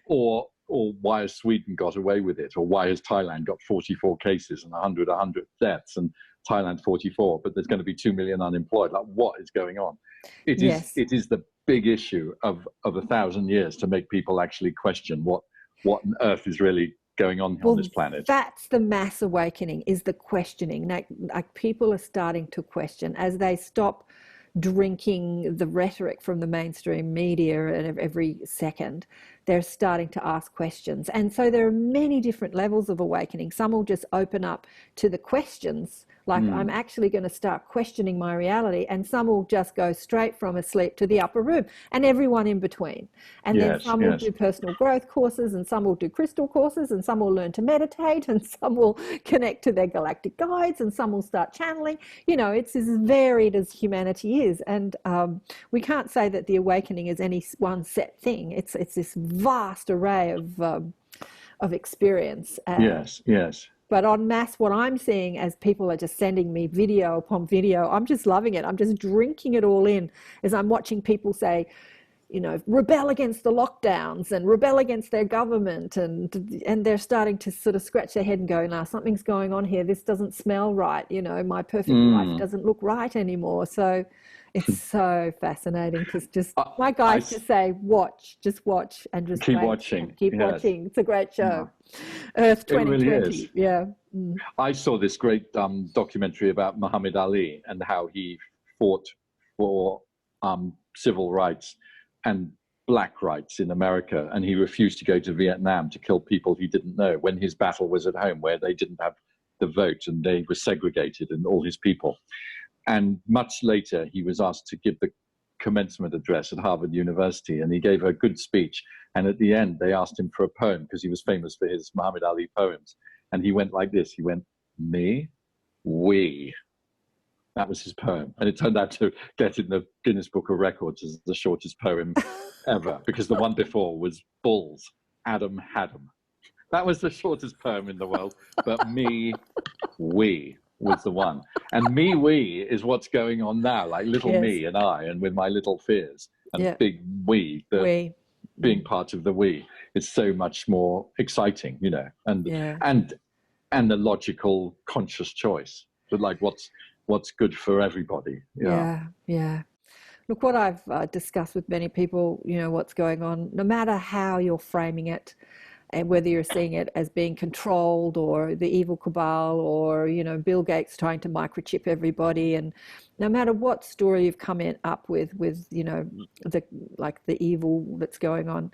why has Sweden got away with it? Or why has Thailand got 44 cases and 100 deaths, and Thailand 44, but there's going to be 2 million unemployed? Like, what is going on? It is the big issue of 1,000 years to make people actually question what on earth is really going on this planet. That's the mass awakening, is the questioning. Like people are starting to question as they stop drinking the rhetoric from the mainstream media and every second. They're starting to ask questions. And so there are many different levels of awakening. Some will just open up to the questions, like I'm actually going to start questioning my reality, and some will just go straight from asleep to the upper room, and everyone in between. And then some will do personal growth courses, and some will do crystal courses, and some will learn to meditate, and some will connect to their galactic guides, and some will start channeling. It's as varied as humanity is. And we can't say that the awakening is any one set thing. It's this vast array of experience. Yes. But en masse, what I'm seeing as people are just sending me video upon video, I'm just loving it. I'm just drinking it all in as I'm watching people say, rebel against the lockdowns and rebel against their government. And they're starting to sort of scratch their head and go, nah, something's going on here. This doesn't smell right. My perfect life doesn't look right anymore. So it's so fascinating to just, my guys just say, just watch and just keep watching. Keep watching. It's a great show. Earth 2020. It really is. Yeah. I saw this great documentary about Muhammad Ali and how he fought for civil rights and black rights in America, and he refused to go to Vietnam to kill people he didn't know when his battle was at home, where they didn't have the vote and they were segregated, and all his people. And much later, he was asked to give the commencement address at Harvard University, and he gave a good speech. And at the end, they asked him for a poem, because he was famous for his Muhammad Ali poems. And he went like this. He went, me, we. That was his poem. And it turned out to get in the Guinness Book of Records as the shortest poem ever, because the one before was bulls, Adam had 'em. That was the shortest poem in the world. But me, we was the one. And me, we is what's going on now, like little me and I, and with my little fears, and big we, being part of the we is so much more exciting, and the logical conscious choice, but like what's good for everybody. Yeah. Look, what I've discussed with many people, what's going on, no matter how you're framing it, and whether you're seeing it as being controlled or the evil cabal or, Bill Gates trying to microchip everybody, and no matter what story you've come up with, the evil that's going on,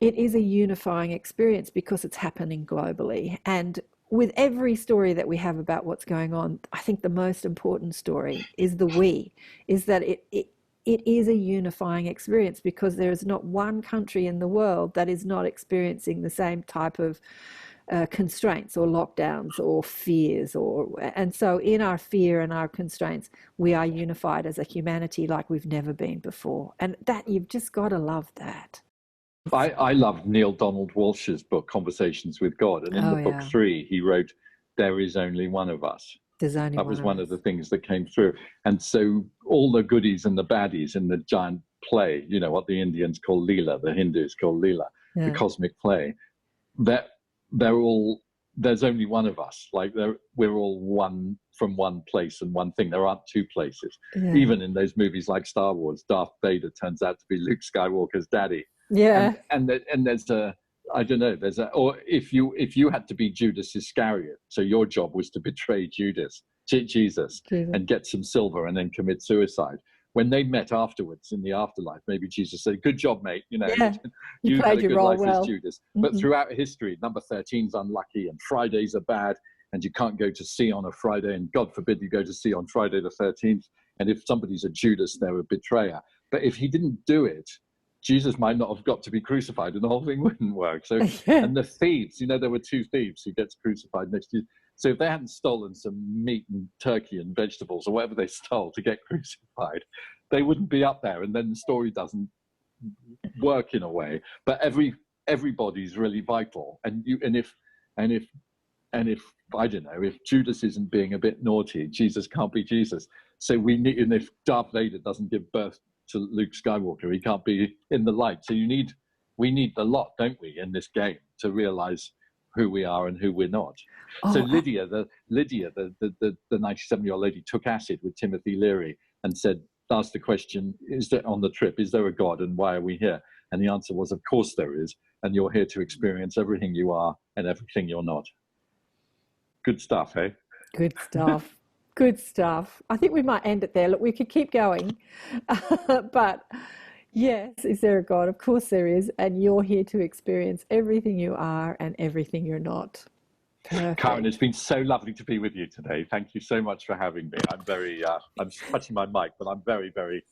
it is a unifying experience because it's happening globally. And with every story that we have about what's going on, I think the most important story is that it is a unifying experience, because there is not one country in the world that is not experiencing the same type of constraints or lockdowns or fears, and so in our fear and our constraints, we are unified as a humanity like we've never been before, and that you've just got to love that. I love Neil Donald Walsh's book Conversations with God, and in the book 3 he wrote, "There is only one of us." There's only that was one of of the things that came through. And so all the goodies and the baddies in the giant play, you know, what the Indians call Leela, the Hindus call Leela, the cosmic play, that they're all, there's only one of us. Like we're all one from one place and one thing. There aren't two places. Even in those movies like Star Wars, Darth Vader turns out to be Luke Skywalker's daddy. And there's a, I don't know, there's a, or if you had to be Judas Iscariot, so your job was to betray Jesus and get some silver and then commit suicide. When they met afterwards in the afterlife, maybe Jesus said, "Good job, mate. You know, you had a good life as Judas." But throughout history, number 13's unlucky, and Fridays are bad, and you can't go to sea on a Friday, and God forbid you go to sea on Friday the 13th. And if somebody's a Judas, they're a betrayer. But if he didn't do it, Jesus might not have got to be crucified and the whole thing wouldn't work. So, and the thieves, you know, there were 2 thieves who gets crucified next to you. So if they hadn't stolen some meat and turkey and vegetables or whatever they stole to get crucified, they wouldn't be up there. And then the story doesn't work in a way. But everybody's really vital. And if I don't know, if Judas isn't being a bit naughty, Jesus can't be Jesus. So we need, and if Darth Vader doesn't give birth to Luke Skywalker, he can't be in the light. So we need the lot, don't we, in this game to realize who we are and who we're not. So Lydia, the 97-year-old lady, took acid with Timothy Leary and asked the question, on the trip, is there a God and why are we here? And the answer was, of course there is, and you're here to experience everything you are and everything you're not. Good stuff, eh? Good stuff. Good stuff. I think we might end it there. Look, we could keep going, but yes, is there a God? Of course there is, and you're here to experience everything you are and everything you're not. Perfect. Karen, it's been so lovely to be with you today. Thank you so much for having me. I'm very, I'm touching my mic, but I'm very, very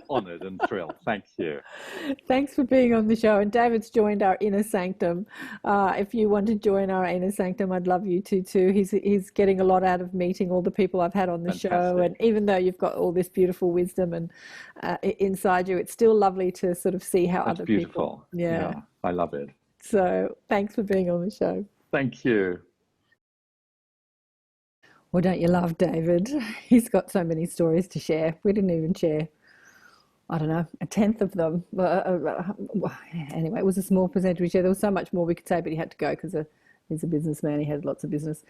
honoured and thrilled. Thank you. Thanks for being on the show. And David's joined our Inner Sanctum. If you want to join our Inner Sanctum, I'd love you to too. He's getting a lot out of meeting all the people I've had on the show. And even though you've got all this beautiful wisdom and inside you, it's still lovely to sort of see how other people. Yeah, I love it. So thanks for being on the show. Thank you. Well, don't you love David? He's got so many stories to share. We didn't even share, I don't know, 1/10 of them. Anyway, it was a small percentage. There was so much more we could say, but he had to go because he's a businessman. He had lots of business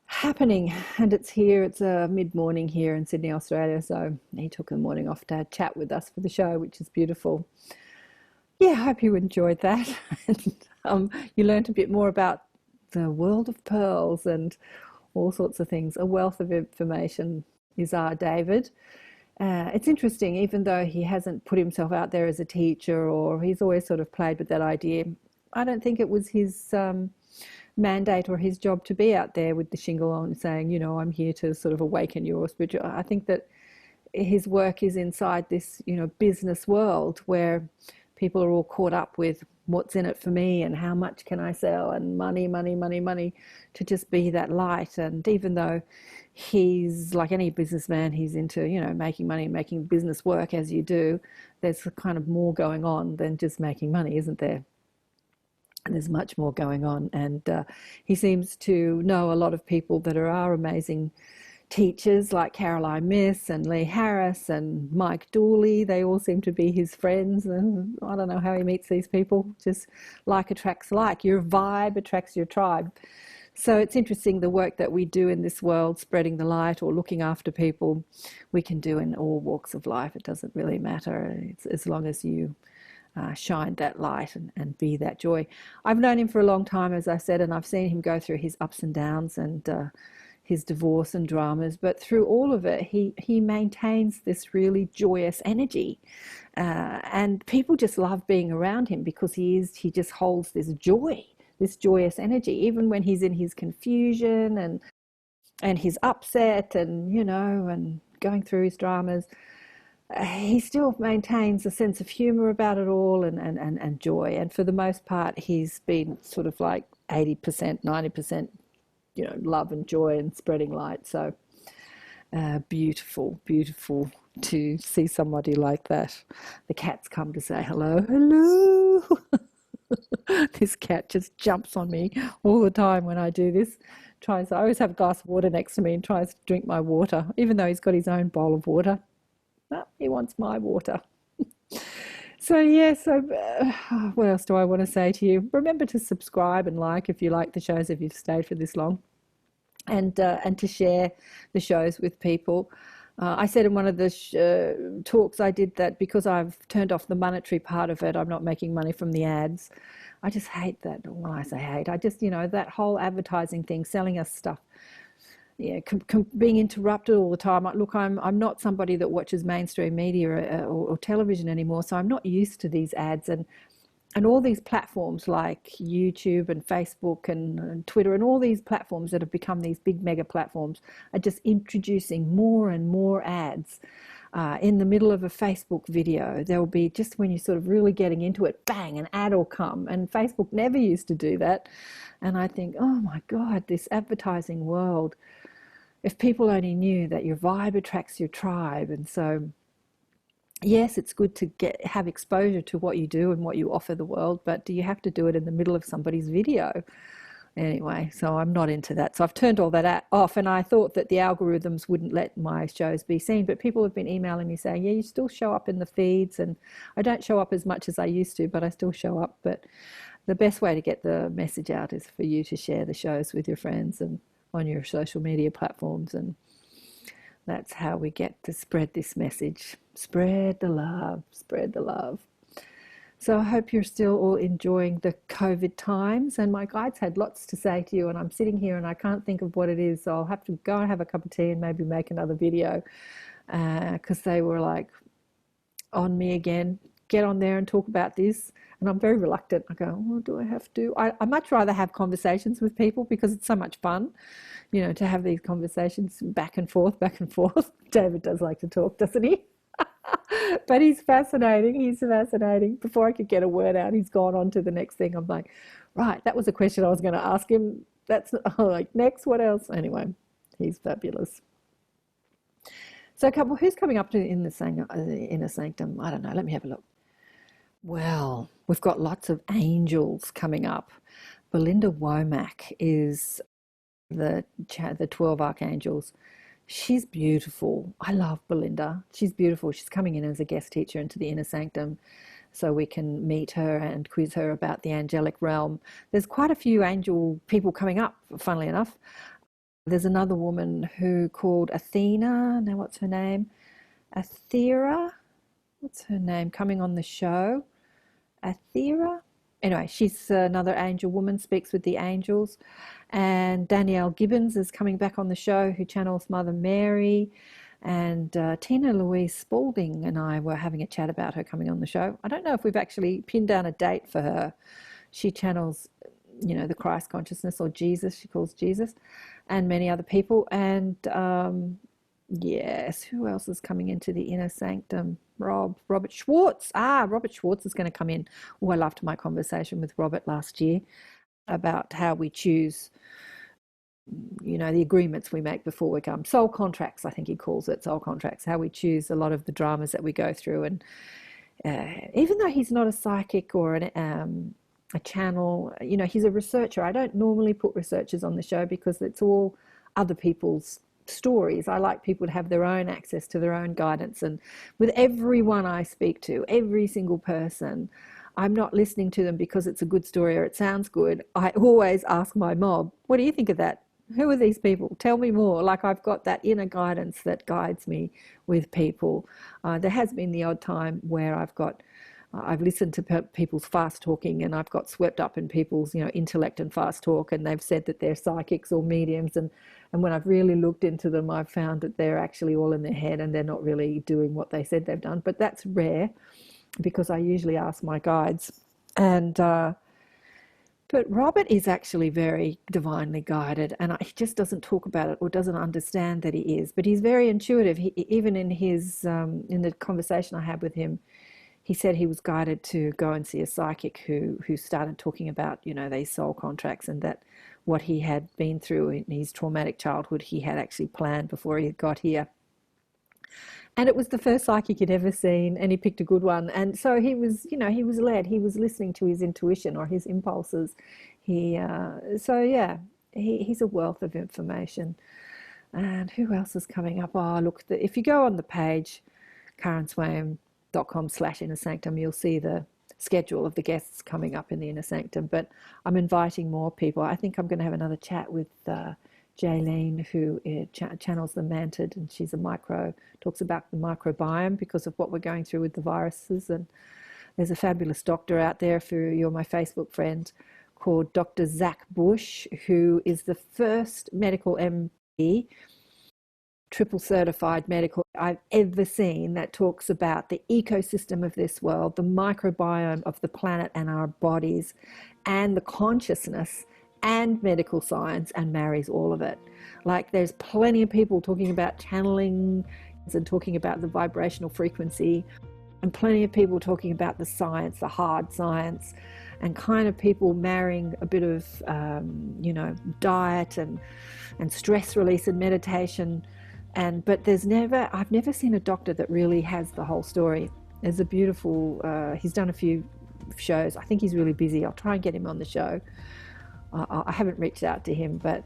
happening, and it's here. It's mid-morning here in Sydney, Australia. So he took the morning off to chat with us for the show, which is beautiful. Yeah, I hope you enjoyed that. And, you learned a bit more about the world of pearls and all sorts of things. A wealth of information is our David. It's interesting, even though he hasn't put himself out there as a teacher, or he's always sort of played with that idea, I don't think it was his mandate or his job to be out there with the shingle on saying, you know, I'm here to sort of awaken your spiritual. I think that his work is inside this, you know, business world where people are all caught up with what's in it for me and how much can I sell and money, to just be that light. And even though he's like any businessman, he's into, you know, making money, making business work as you do, there's kind of more going on than just making money, isn't there? And there's much more going on. And he seems to know a lot of people that are amazing teachers like Caroline Myss and Lee Harris and Mike Dooley. They all seem to be his friends, and I don't know how he meets these people. Just like attracts like. Your vibe attracts your tribe. So it's interesting, the work that we do in this world, spreading the light or looking after people, we can do in all walks of life. It doesn't really matter. It's as long as you shine that light and be that joy. I've known him for a long time, as I said, and I've seen him go through his ups and downs and his divorce and dramas, but through all of it, he maintains this really joyous energy, and people just love being around him because he just holds this joy, this joyous energy, even when he's in his confusion and his upset and, you know, and going through his dramas. He still maintains a sense of humor about it all and joy. And for the most part, he's been sort of like 80%, 90%, love and joy and spreading light. So beautiful, beautiful to see somebody like that. The cats come to say hello, hello. This cat just jumps on me all the time when I do this. I always have a glass of water next to me and tries to drink my water, even though he's got his own bowl of water. No, he wants my water. So what else do I want to say to you? Remember to subscribe and like if you like the shows, if you've stayed for this long, and to share the shows with people. I said in one of the talks I did that because I've turned off the monetary part of it, I'm not making money from the ads. I just hate that. When I say hate, I just, that whole advertising thing, selling us stuff, being interrupted all the time. Look, I'm not somebody that watches mainstream media or television anymore, so I'm not used to these ads and all these platforms like YouTube and Facebook and Twitter and all these platforms that have become these big mega platforms are just introducing more and more ads. In the middle of a Facebook video, there will be, just when you're sort of really getting into it, bang, an ad will come. And Facebook never used to do that. And I think, oh my God, this advertising world, if people only knew that your vibe attracts your tribe. And so yes, it's good to have exposure to what you do and what you offer the world, but do you have to do it in the middle of somebody's video? Anyway, so I'm not into that. So I've turned all that off, and I thought that the algorithms wouldn't let my shows be seen, but people have been emailing me saying, yeah, you still show up in the feeds, and I don't show up as much as I used to, but I still show up. But the best way to get the message out is for you to share the shows with your friends and on your social media platforms, and that's how we get to spread this message. Spread the love, spread the love. So I hope you're still all enjoying the COVID times, and my guides had lots to say to you, and I'm sitting here and I can't think of what it is, so I'll have to go and have a cup of tea and maybe make another video, because they were like on me again, get on there and talk about this, and I'm very reluctant. I go, well, do I have to? I much rather have conversations with people because it's so much fun, to have these conversations back and forth. David does like to talk, doesn't he? But he's fascinating. Before I could get a word out, he's gone on to the next thing. I'm like, right, that was a question I was going to ask him. That's like, next, what else? Anyway, he's fabulous. So who's coming up to in the inner sanctum? I don't know. Let me have a look. Well, we've got lots of angels coming up. Belinda Womack is the 12 archangels. She's beautiful. I love Belinda. She's beautiful. She's coming in as a guest teacher into the inner sanctum, so we can meet her and quiz her about the angelic realm. There's quite a few angel people coming up, funnily enough. There's another woman who called Athena. Now, what's her name? Athera? What's her name? Coming on the show. Athera? Anyway, she's another angel woman, speaks with the angels. And Danielle Gibbons is coming back on the show, who channels Mother Mary. And Tina Louise Spalding and I were having a chat about her coming on the show. I don't know if we've actually pinned down a date for her. She channels, the Christ consciousness, or Jesus, she calls Jesus, and many other people. And yes, who else is coming into the inner sanctum? Robert Schwartz. Robert Schwartz is going to come in. Oh, I loved my conversation with Robert last year about how we choose, the agreements we make before we come. Soul contracts, I think he calls it, soul contracts, how we choose a lot of the dramas that we go through. And even though he's not a psychic or a channel, he's a researcher. I don't normally put researchers on the show because it's all other people's stories. I like people to have their own access to their own guidance. And with everyone I speak to, every single person, I'm not listening to them because it's a good story or it sounds good. I always ask my mob, what do you think of that? Who are these people? Tell me more. Like, I've got that inner guidance that guides me with people. There has been the odd time where I've listened to people's fast talking, and I've got swept up in people's, intellect and fast talk, and they've said that they're psychics or mediums, and when I've really looked into them, I've found that they're actually all in their head and they're not really doing what they said they've done. But that's rare, because I usually ask my guides. And but Robert is actually very divinely guided, and he just doesn't talk about it or doesn't understand that he is. But he's very intuitive. Even in his in the conversation I had with him, he said he was guided to go and see a psychic who started talking about, these soul contracts, and that what he had been through in his traumatic childhood, he had actually planned before he got here. And it was the first psychic he'd ever seen, and he picked a good one. And so he was, he was led. He was listening to his intuition or his impulses. He's a wealth of information. And who else is coming up? Oh, look, if you go on the page, karenswaim.com/Inner Sanctum, you'll see the schedule of the guests coming up in the Inner Sanctum. But I'm inviting more people. I think I'm going to have another chat with Jaylene, who channels the Mantid, and she's talks about the microbiome because of what we're going through with the viruses. And there's a fabulous doctor out there, if you're my Facebook friend, called Dr. Zach Bush, who is the first medical MD, triple certified medical, I've ever seen that talks about the ecosystem of this world, the microbiome of the planet and our bodies, and the consciousness and medical science, and marries all of it. Like, there's plenty of people talking about channeling and talking about the vibrational frequency, and plenty of people talking about the science, the hard science, and kind of people marrying a bit of, diet and stress release and meditation. But I've never seen a doctor that really has the whole story. There's a beautiful, he's done a few shows. I think he's really busy. I'll try and get him on the show. I haven't reached out to him, but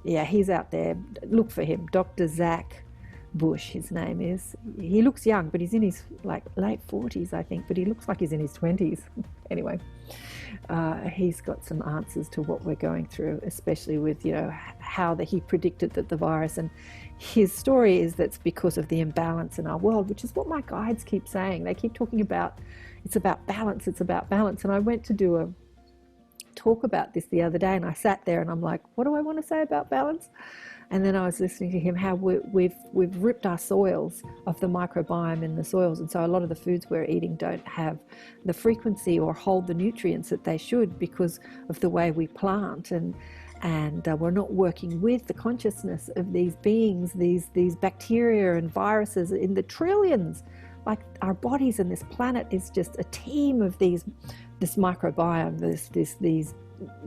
he's out there. Look for him. Dr. Zach Bush, his name is. He looks young, but he's in his late 40s, I think, but he looks like he's in his 20s. Anyway, he's got some answers to what we're going through, especially with, how he predicted that the virus, and his story is that's because of the imbalance in our world, which is what my guides keep saying. They keep talking about, it's about balance, it's about balance. And I went to do a talk about this the other day, and I sat there and I'm like, what do I want to say about balance? And then I was listening to him, how we've ripped our soils of the microbiome in the soils, and so a lot of the foods we're eating don't have the frequency or hold the nutrients that they should because of the way we plant, and we're not working with the consciousness of these beings, these bacteria and viruses in the trillions. Like, our bodies and this planet is just a team of this microbiome, these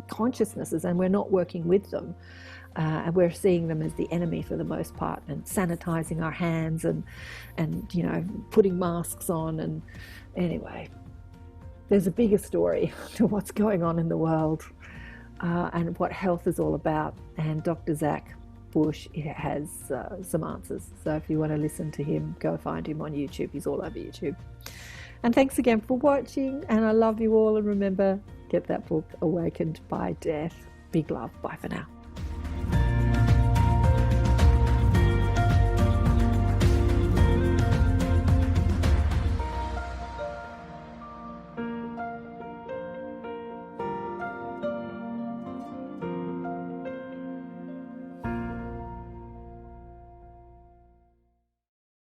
consciousnesses, and we're not working with them. And we're seeing them as the enemy for the most part, and sanitizing our hands and putting masks on. And anyway, there's a bigger story to what's going on in the world and what health is all about. And Dr. Zach Bush has some answers. So if you want to listen to him, go find him on YouTube. He's all over YouTube. And thanks again for watching. And I love you all. And remember, get that book, Awakened by Death. Big love. Bye for now.